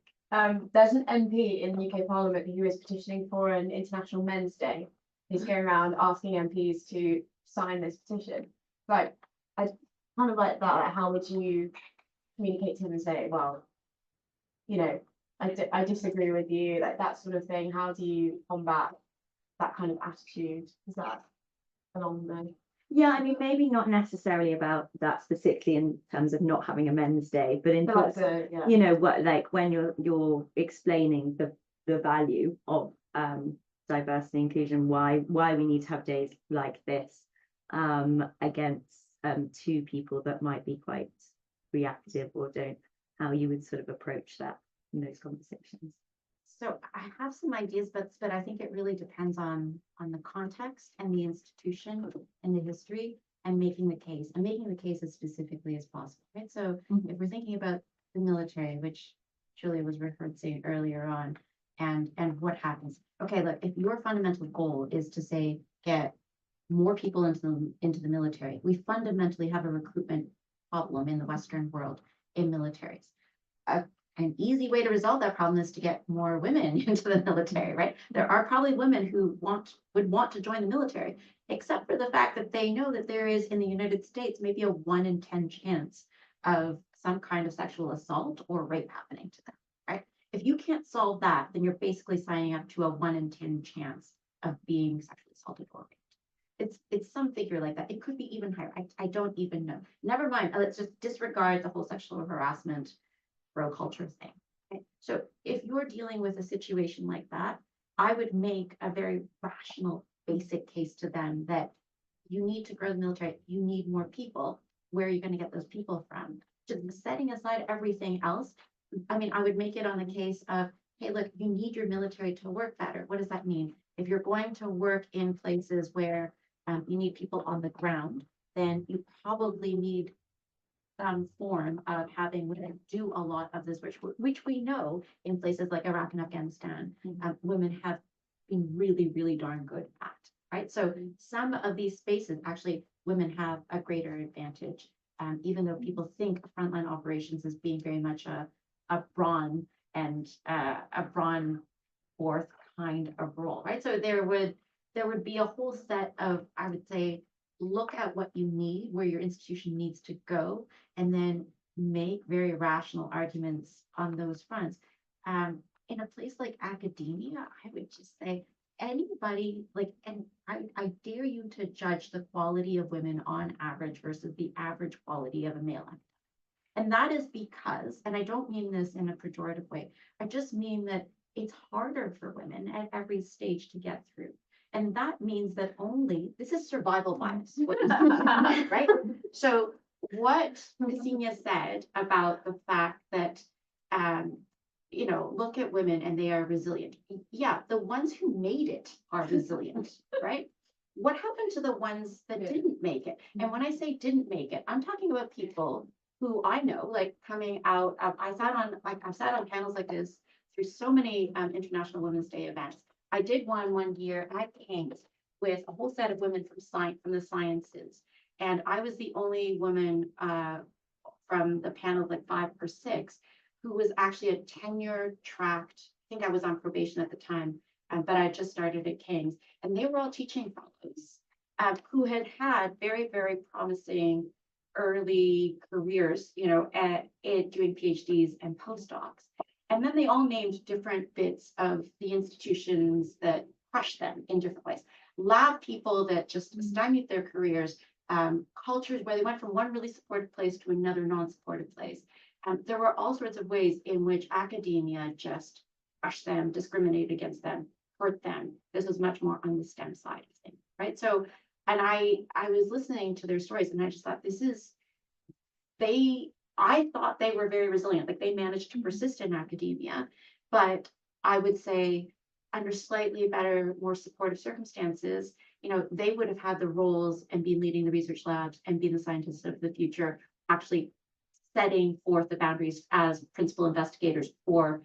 Speaker 6: There's an MP in the UK Parliament who is petitioning for an International Men's Day. He's going around asking MPs to sign this petition. Like, I kind of like that. Like, how would you communicate to him and say, well, you know, I disagree with you, like that sort of thing. How do you combat that kind of attitude? Is that along the
Speaker 8: Yeah, I mean, maybe not necessarily about that specifically in terms of not having a men's day, but in
Speaker 6: but like
Speaker 8: terms,
Speaker 6: yeah.
Speaker 8: you know, what, like when you're explaining the value of diversity and inclusion, why we need to have days like this against two people that might be quite reactive or don't, how you would sort of approach that in those conversations.
Speaker 2: So I have some ideas, but I think it really depends on the context and the institution and the history, and making the case as specifically as possible, right? So
Speaker 8: Mhm.
Speaker 2: if we're thinking about the military, which Julia was referencing earlier on, and what happens. Okay, look, if your fundamental goal is to say get more people into the military, we fundamentally have a recruitment problem in the Western world in militaries. An easy way to resolve that problem is to get more women into the military, right? There are probably women who would want to join the military, except for the fact that they know that there is in the United States maybe a 1 in 10 chance of some kind of sexual assault or rape happening to them, right? If you can't solve that, then you're basically signing up to a 1 in 10 chance of being sexually assaulted or raped. It's some figure like that. It could be even higher. I don't even know. Never mind. Let's just disregard the whole sexual harassment bro culture thing. Okay? So if you're dealing with a situation like that, I would make a very rational, basic case to them that you need to grow the military. You need more people. Where are you going to get those people from? Just setting aside everything else. I mean, I would make it on the case of, hey, look, you need your military to work better. What does that mean? If you're going to work in places where you need people on the ground, then you probably need some form of having women do a lot of this, which we know in places like Iraq and Afghanistan, women have been really, really darn good at, right? So some of these spaces, actually, women have a greater advantage, even though people think of frontline operations as being very much a brawn and a brawn forth kind of role, right? So there would be a whole set of, I would say, look at what you need, where your institution needs to go, and then make very rational arguments on those fronts. In a place like academia, I would just say anybody, like, and I dare you to judge the quality of women on average versus the average quality of a male academic. And that is because, and I don't mean this in a pejorative way, I just mean that it's harder for women at every stage to get through. And that means that this is survival bias, right? So what Ksenia said about the fact that, look at women and they are resilient. Yeah, the ones who made it are resilient, right? What happened to the ones that didn't make it? And when I say didn't make it, I'm talking about people who I know, like coming out, I've sat on panels like this through so many International Women's Day events. I did one year at King's with a whole set of women from the sciences. And I was the only woman from the panel, like 5 or 6, who was actually a tenure tracked, I think I was on probation at the time, but I just started at King's. And they were all teaching fellows who had very, very promising early careers, doing PhDs and postdocs. And then they all named different bits of the institutions that crushed them in different ways. Lab people that just stymied their careers, cultures where they went from one really supportive place to another non-supportive place. There were all sorts of ways in which academia just crushed them, discriminated against them, hurt them. This was much more on the STEM side of things, right? So, and I was listening to their stories and I just thought, I thought they were very resilient, like they managed to persist in academia, but I would say under slightly better, more supportive circumstances, you know, they would have had the roles and been leading the research labs and being the scientists of the future, actually setting forth the boundaries as principal investigators for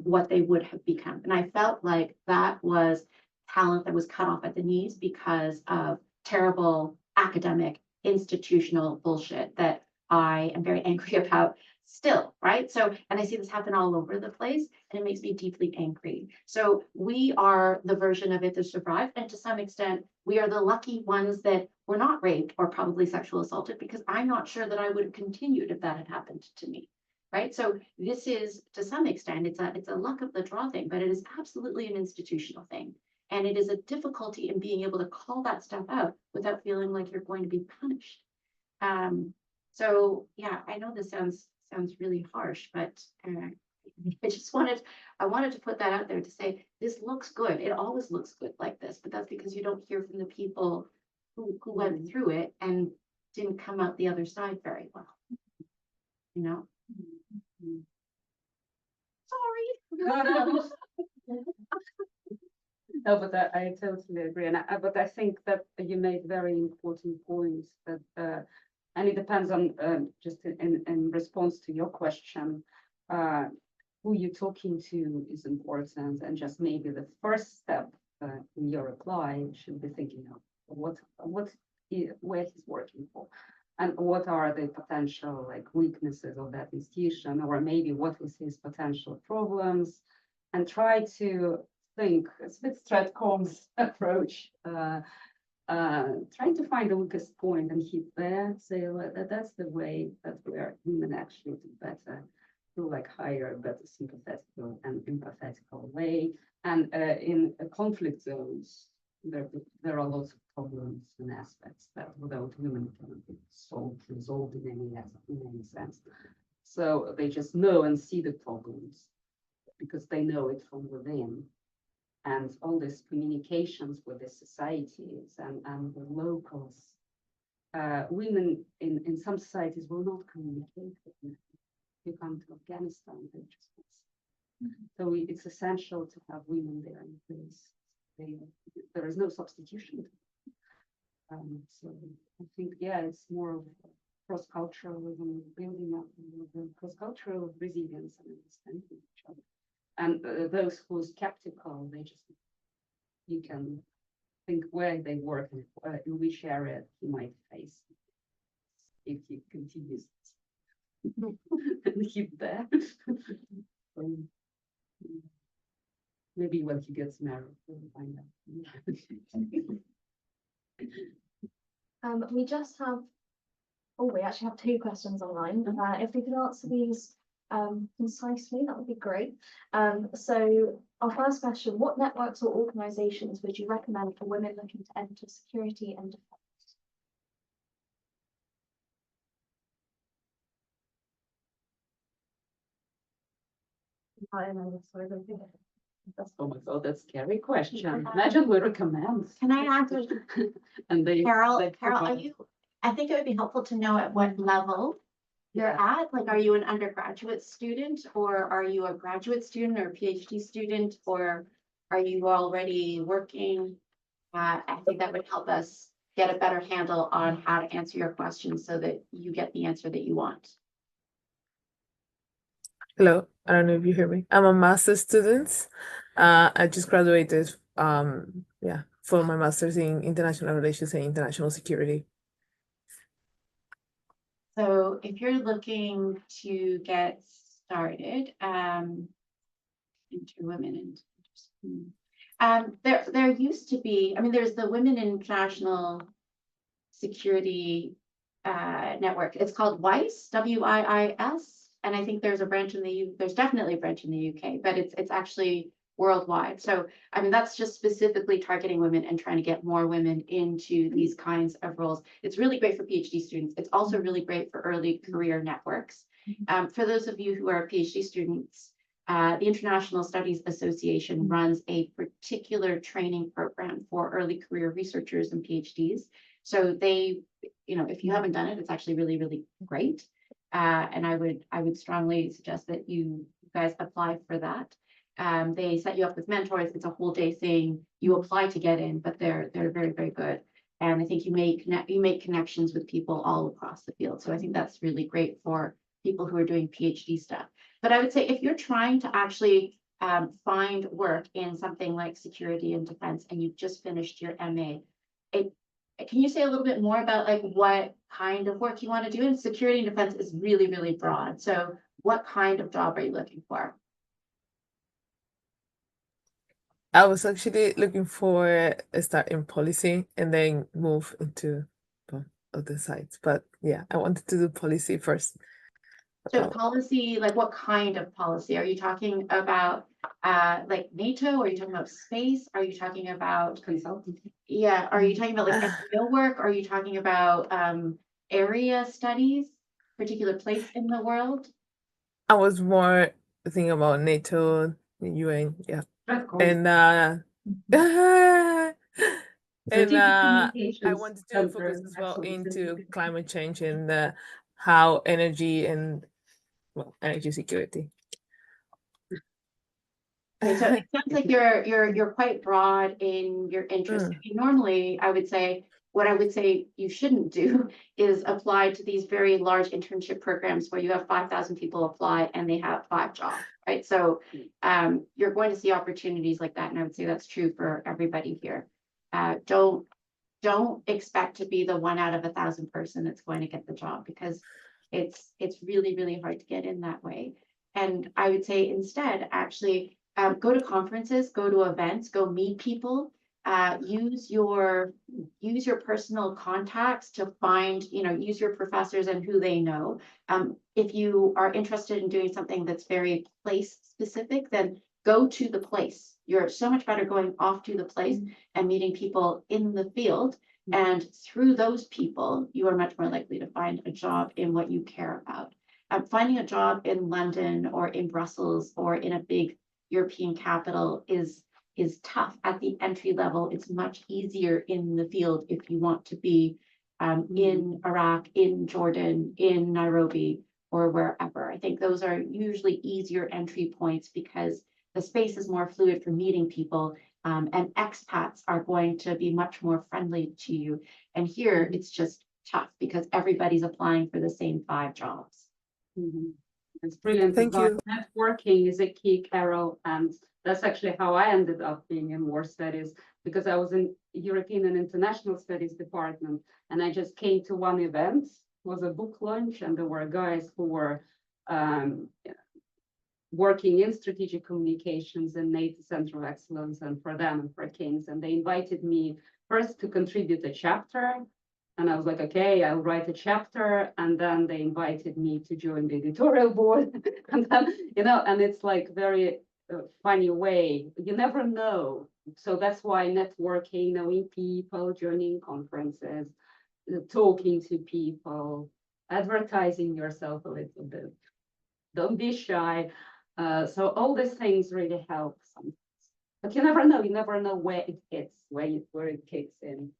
Speaker 2: what they would have become. And I felt like that was talent that was cut off at the knees because of terrible academic institutional bullshit that I am very angry about still, right? So, and I see this happen all over the place, and it makes me deeply angry. So we are the version of it that survived, and to some extent, we are the lucky ones that were not raped or probably sexual assaulted, because I'm not sure that I would have continued if that had happened to me, right? So this is, to some extent, it's a luck of the draw thing, but it is absolutely an institutional thing. And it is a difficulty in being able to call that stuff out without feeling like you're going to be punished. So yeah, I know this sounds really harsh, but I wanted to put that out there to say this looks good. It always looks good like this, but that's because you don't hear from the people who went through it and didn't come out the other side very well. You know? Sorry.
Speaker 3: No, but I totally agree, and but I think that you made very important points that, and it depends on just in response to your question, who you're talking to is important, and just maybe the first step in your reply should be thinking of where he's working for, and what are the potential like weaknesses of that institution, or maybe what is his potential problems, and try to think, it's a bit Stratcom's approach, trying to find the weakest point and hit there, say that's the way that where women actually do better, do like higher, better sympathetical and empathetical way. And in conflict zones, there are lots of problems and aspects that without women cannot be resolved in any sense. So they just know and see the problems because they know it from within. And all these communications with the societies and the locals, women in some societies will not communicate with men. You come to Afghanistan, they just so it's essential to have women there in place. There is no substitution. So I think, yeah, it's more of cross-culturalism, building up cross-cultural resilience and understanding each other. And those who are skeptical, you can think where they work and in which area he might face if he continues and keep there. Maybe when he gets married, we'll find out.
Speaker 1: We just have, we actually have 2 questions online. If we could answer these concisely, that would be great. So our first question, what networks or organizations would you recommend for women looking to enter security and defense?
Speaker 3: Oh my God, that's a scary question. Imagine we recommend.
Speaker 2: Can I ask,
Speaker 3: And
Speaker 2: Carol,
Speaker 3: they
Speaker 2: are
Speaker 3: provide.
Speaker 2: you, I think it would be helpful to know at what level you're at. Like, are you an undergraduate student, or are you a graduate student or a PhD student, or are you already working? I think that would help us get a better handle on how to answer your questions so that you get the answer that you want.
Speaker 9: Hello, I don't know if you hear me. I'm a master's student. I just graduated, for my master's in international relations and international security.
Speaker 2: So if you're looking to get started, into women and there used to be, I mean, there's the Women in International Security network. It's called WISE, WIIS. And I think there's a branch there's definitely a branch in the UK, but it's actually worldwide. So, I mean, that's just specifically targeting women and trying to get more women into these kinds of roles. It's really great for PhD students. It's also really great for early career networks. For those of you who are PhD students, the International Studies Association runs a particular training program for early career researchers and PhDs. So they, if you haven't done it, it's actually really, really great. And I would strongly suggest that you guys apply for that. They set you up with mentors. It's a whole day thing. You apply to get in, but they're very, very good. And I think you make connections with people all across the field. So I think that's really great for people who are doing PhD stuff. But I would say if you're trying to actually find work in something like security and defense, and you've just finished your MA, can you say a little bit more about like what kind of work you want to do? And security and defense is really, really broad. So what kind of job are you looking for?
Speaker 9: I was actually looking for a start in policy and then move into other sides. But yeah, I wanted to do policy first.
Speaker 2: So policy, like what kind of policy? Are you talking about like NATO? Are you talking about space? Are you talking about
Speaker 3: Consulting.
Speaker 2: yeah, are you talking about like NGO work? Are you talking about area studies, particular place in the world?
Speaker 9: I was more thinking about NATO, UN, yeah.
Speaker 3: Of course.
Speaker 9: And and I
Speaker 3: Communications
Speaker 9: wanted to
Speaker 3: center,
Speaker 9: focus as well
Speaker 3: absolutely.
Speaker 9: into climate change and how energy and energy security.
Speaker 2: Okay, so it sounds like you're quite broad in your interest. I mean, normally, I would say what I would say you shouldn't do is apply to these very large internship programs where you have 5,000 people apply and they have 5 jobs, right? So you're going to see opportunities like that, and I would say that's true for everybody here. Don't expect to be the 1 out of 1,000 person that's going to get the job, because it's really, really hard to get in that way. And I would say instead, actually, go to conferences, go to events, go meet people, use your personal contacts to find, use your professors and who they know. If you are interested in doing something that's very place specific, then go to the place. You're so much better going off to the place and meeting people in the field. And through those people, you are much more likely to find a job in what you care about. Finding a job in London or in Brussels or in a big European capital is tough at the entry level. It's much easier in the field if you want to be in Iraq, in Jordan, in Nairobi, or wherever. I think those are usually easier entry points because the space is more fluid for meeting people, and expats are going to be much more friendly to you. And here it's just tough because everybody's applying for the same 5 jobs.
Speaker 3: It's brilliant.
Speaker 9: Thank you.
Speaker 3: Networking is a key, Carol, and that's actually how I ended up being in war studies, because I was in European and International Studies department, and I just came to one event. It was a book launch, and there were guys who were working in strategic communications and NATO Center of Excellence, and for them and for King's, and they invited me first to contribute a chapter. And I was like, okay, I'll write a chapter. And then they invited me to join the editorial board. And then, and it's like very funny way. You never know. So that's why networking, knowing people, joining conferences, talking to people, advertising yourself a little bit. Don't be shy. So all these things really help sometimes. But you never know where it hits, where it kicks in.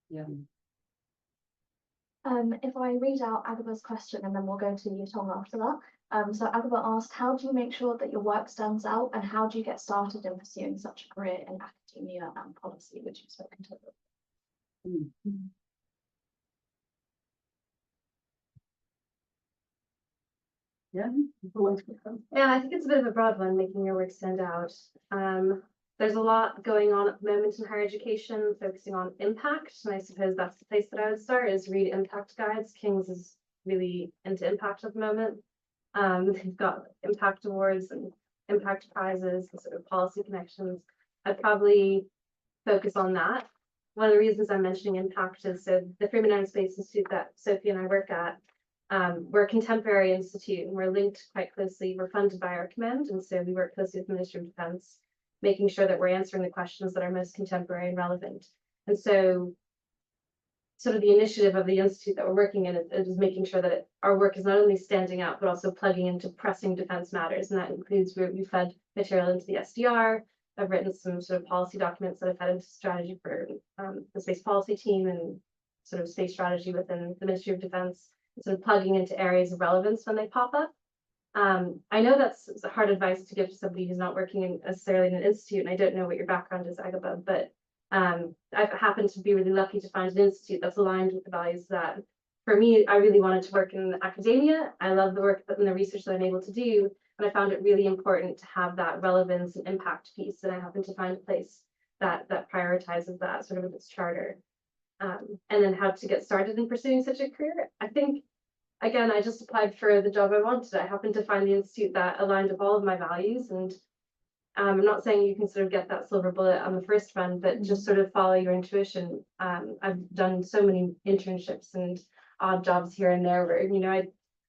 Speaker 3: Yeah.
Speaker 1: If I read out Agaba's question and then we'll go to you, Tom, after that. So Agaba asked, how do you make sure that your work stands out, and how do you get started in pursuing such a career in academia and policy, which you've spoken to?
Speaker 3: Yeah.
Speaker 5: Yeah, I think it's a bit of a broad one, making your work stand out. There's a lot going on at the moment in higher education, focusing on impact, and I suppose that's the place that I would start, is read impact guides. King's is really into impact at the moment. They've got impact awards and impact prizes and sort of policy connections. I'd probably focus on that. One of the reasons I'm mentioning impact is the Freeman Aerospace Institute that Sophie and I work at. We're a contemporary institute and we're linked quite closely. We're funded by our command, and so we work closely with the Ministry of Defense, making sure that we're answering the questions that are most contemporary and relevant. And so sort of the initiative of the institute that we're working in is making sure that our work is not only standing out, but also plugging into pressing defense matters. And that includes, we fed material into the SDR. I've written some sort of policy documents that I've fed into strategy for the space policy team and sort of space strategy within the Ministry of Defense, sort of plugging into areas of relevance when they pop up. I know that's hard advice to give to somebody who's not working necessarily in an institute, and I don't know what your background is, Agatha, but I've happened to be really lucky to find an institute that's aligned with the values that, for me, I really wanted to work in academia. I love the work and the research that I'm able to do, and I found it really important to have that relevance and impact piece, and I happened to find a place that prioritizes that sort of in its charter. And then how to get started in pursuing such a career. I think, again, I just applied for the job I wanted. I happened to find the institute that aligned with all of my values. And I'm not saying you can sort of get that silver bullet on the first run, but just sort of follow your intuition. I've done so many internships and odd jobs here and there where,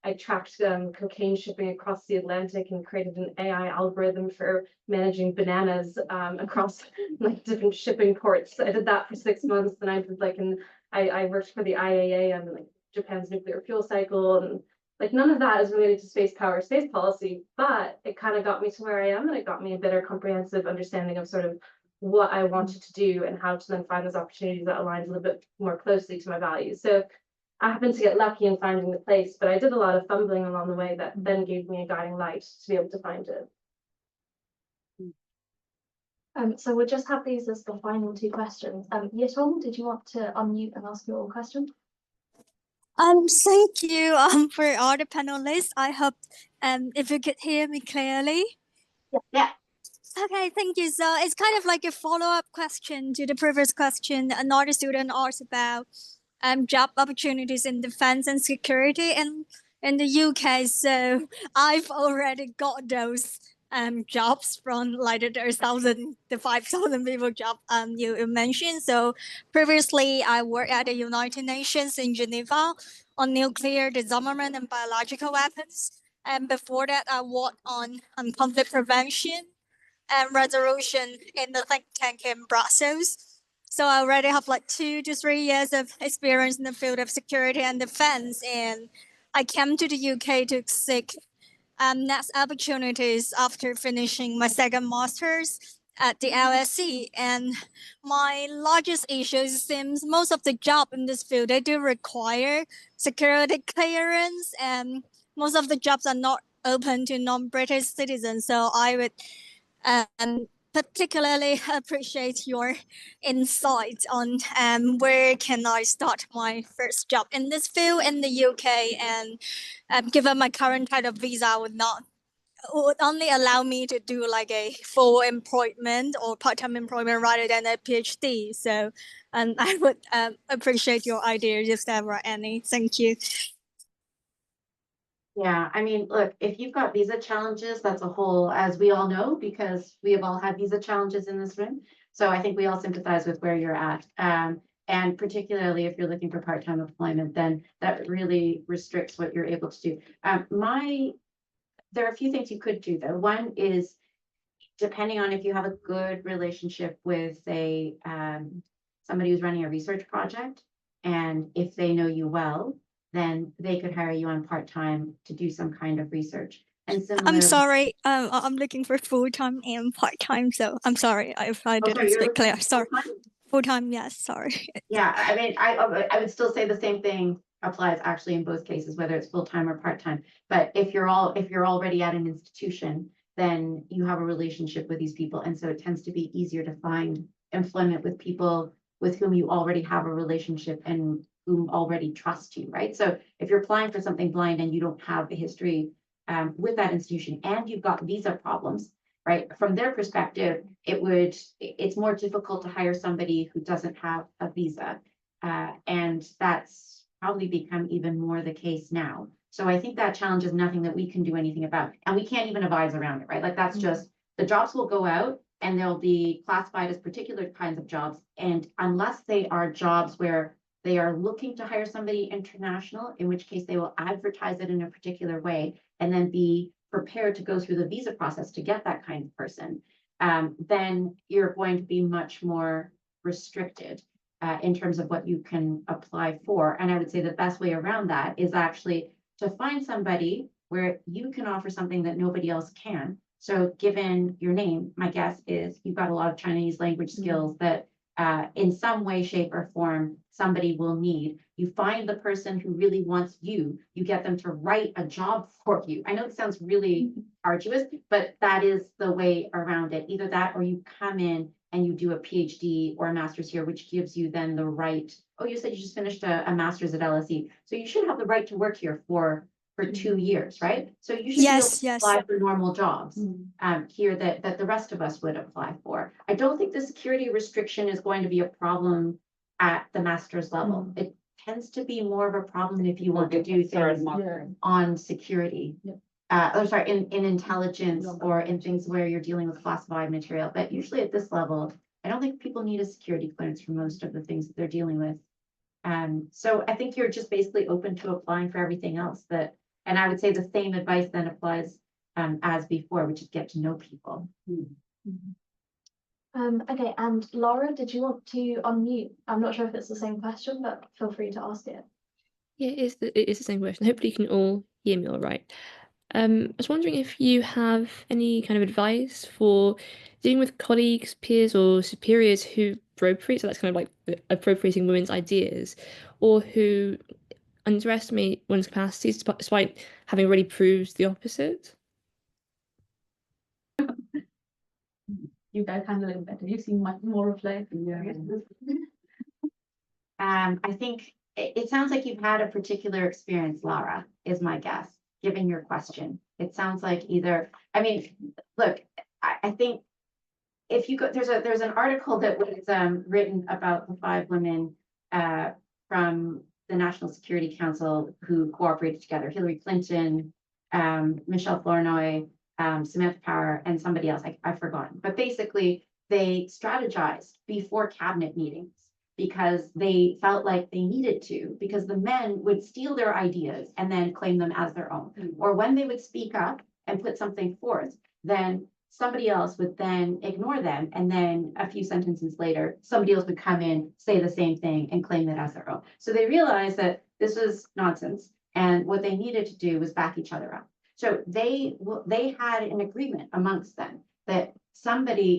Speaker 5: I tracked cocaine shipping across the Atlantic and created an AI algorithm for managing bananas across like different shipping ports. I did that for 6 months. Then I did I worked for the IAA on like Japan's nuclear fuel cycle, and like none of that is related to space power, space policy, but it kind of got me to where I am, and it got me a better comprehensive understanding of sort of what I wanted to do and how to then find those opportunities that aligned a little bit more closely to my values. So I happened to get lucky in finding the place, but I did a lot of fumbling along the way that then gave me a guiding light to be able to find it.
Speaker 1: So we'll just have these as the final two questions. Yitom, did you want to unmute and ask your question?
Speaker 10: Thank you for all the panelists. I hope if you could hear me clearly.
Speaker 2: Yeah.
Speaker 10: Okay, thank you. So it's kind of like a follow-up question to the previous question. Another student asked about job opportunities in defense and security in the UK. So I've already got those jobs from like the 5,000 people job you mentioned. So previously I worked at the United Nations in Geneva on nuclear disarmament and biological weapons. And before that I worked on conflict prevention and resolution in the think tank in Brussels. So I already have like 2 to 3 years of experience in the field of security and defense. And I came to the UK to seek next opportunities after finishing my second master's at the LSE. And my largest issue seems most of the job in this field, they do require security clearance, and most of the jobs are not open to non-British citizens. So I would particularly appreciate your insight on where can I start my first job in this field in the UK. And given my current kind of visa would only allow me to do like a full employment or part-time employment rather than a PhD. So I would appreciate your ideas if there were any. Thank you.
Speaker 2: Yeah, I mean, look, if you've got visa challenges, that's a whole, as we all know, because we have all had visa challenges in this room. So I think we all sympathize with where you're at. And particularly if you're looking for part-time employment, then that really restricts what you're able to do. There are a few things you could do though. One is, depending on if you have a good relationship with somebody who's running a research project, and if they know you well, then they could hire you on part-time to do some kind of research. And
Speaker 10: I'm sorry, I'm looking for full-time and part-time, so I'm sorry if I didn't speak clear. Sorry, full-time, yes, sorry.
Speaker 2: Yeah, I mean, I would still say the same thing applies actually in both cases, whether it's full-time or part-time. But if you're already at an institution, then you have a relationship with these people, and so it tends to be easier to find employment with people with whom you already have a relationship and whom already trust you, right? So if you're applying for something blind and you don't have a history with that institution and you've got visa problems, right? From their perspective, it's more difficult to hire somebody who doesn't have a visa. And that's probably become even more the case now. So I think that challenge is nothing that we can do anything about. And we can't even advise around it, right? Like that's just, the jobs will go out and they'll be classified as particular kinds of jobs. And unless they are jobs where they are looking to hire somebody international, in which case they will advertise it in a particular way and then be prepared to go through the visa process to get that kind of person, then you're going to be much more restricted in terms of what you can apply for. And I would say the best way around that is actually to find somebody where you can offer something that nobody else can. So given your name, my guess is you've got a lot of Chinese language skills that in some way, shape, or form, somebody will need. You find the person who really wants you, you get them to write a job for you. I know it sounds really arduous, but that is the way around it. Either that, or you come in and you do a PhD or a master's here, which gives you then the right. Oh, you said you just finished a master's at LSE, so you should have the right to work here for 2 years, right? So you should be able
Speaker 10: Yes,
Speaker 2: to
Speaker 10: yes.
Speaker 2: apply for normal jobs here that the rest of us would apply for. I don't think the security restriction is going to be a problem at the master's level. It tends to be more of a problem if you want to do things on security. In intelligence or in things where you're dealing with classified material. But usually at this level, I don't think people need a security clearance for most of the things that they're dealing with. So I think you're just basically open to applying for everything else and I would say the same advice then applies as before, which is get to know people.
Speaker 1: Okay, and Laura, did you want to unmute? I'm not sure if it's the same question, but feel free to ask it.
Speaker 11: Yeah, it is the same question. Hopefully you can all hear me all right. I was wondering if you have any kind of advice for dealing with colleagues, peers, or superiors who appropriate, so that's kind of like appropriating women's ideas, or who underestimate women's capacities despite having already proved the opposite.
Speaker 4: You guys handle it better. You seem much more of like.
Speaker 2: I think it sounds like you've had a particular experience, Laura, is my guess, given your question. It sounds like look, I think if you go, there's an article that was written about the 5 women from the National Security Council who cooperated together: Hillary Clinton, Michelle Flournoy, Samantha Power, and somebody else I've forgotten. But basically, they strategized before cabinet meetings because they felt like they needed to, because the men would steal their ideas and then claim them as their own. Or when they would speak up and put something forth, then somebody else would then ignore them. And then a few sentences later, somebody else would come in, say the same thing, and claim it as their own. So they realized that this was nonsense. And what they needed to do was back each other up. So they had an agreement amongst them that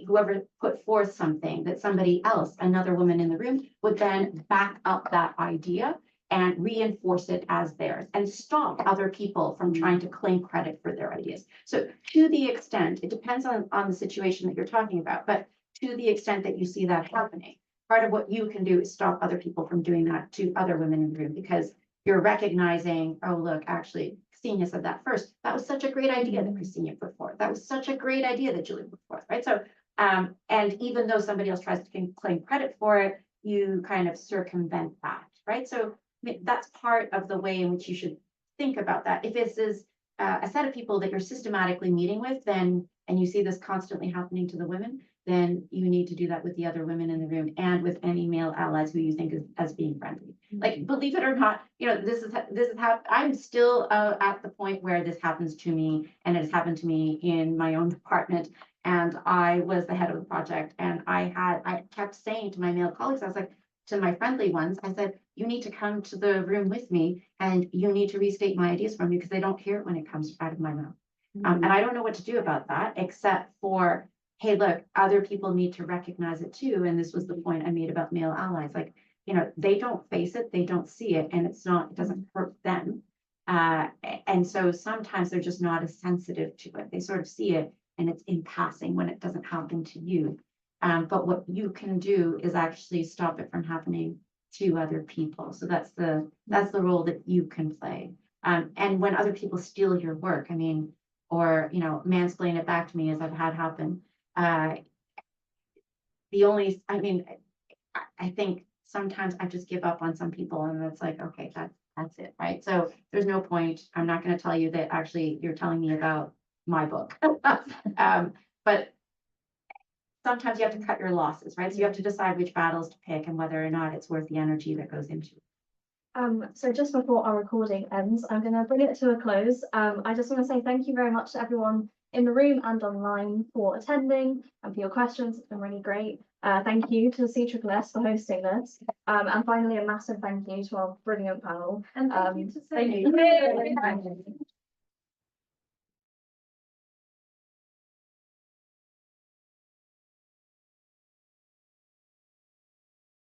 Speaker 2: whoever put forth something, that somebody else, another woman in the room, would then back up that idea and reinforce it as theirs and stop other people from trying to claim credit for their ideas. So to the extent, it depends on the situation that you're talking about, but to the extent that you see that happening, part of what you can do is stop other people from doing that to other women in the room, because you're recognizing, oh, look, actually, Christina said that first. That was such a great idea that Christina put forth. That was such a great idea that Julie put forth, right? So, and even though somebody else tries to claim credit for it, you kind of circumvent that, right? So that's part of the way in which you should think about that. If this is a set of people that you're systematically meeting with, then, and you see this constantly happening to the women, then you need to do that with the other women in the room and with any male allies who you think is as being friendly. Like, believe it or not, this is how I'm still at the point where this happens to me, and it has happened to me in my own department. And I was the head of the project, and I kept saying to my male colleagues, I was like, to my friendly ones, I said, you need to come to the room with me, and you need to restate my ideas for me, because they don't hear it when it comes out of my mouth. And I don't know what to do about that, except for, hey, look, other people need to recognize it too. And this was the point I made about male allies. Like, they don't face it, they don't see it, and it doesn't hurt them. And so sometimes they're just not as sensitive to it. They sort of see it and it's in passing when it doesn't happen to you. But what you can do is actually stop it from happening to other people. So that's the role that you can play. And when other people steal your work, or mansplain it back to me, as I've had happen, I think sometimes I just give up on some people, and it's like, okay, that's it, right? So there's no point. I'm not going to tell you that actually you're telling me about my book. But sometimes you have to cut your losses, right? So you have to decide which battles to pick and whether or not it's worth the energy that goes into it.
Speaker 1: So just before our recording ends, I'm going to bring it to a close. I just want to say thank you very much to everyone in the room and online for attending and for your questions. It's been really great. Thank you to CSSS for hosting this. And finally, a massive thank you to our brilliant panel.
Speaker 3: And thank you to
Speaker 1: Thank
Speaker 3: say.
Speaker 1: you.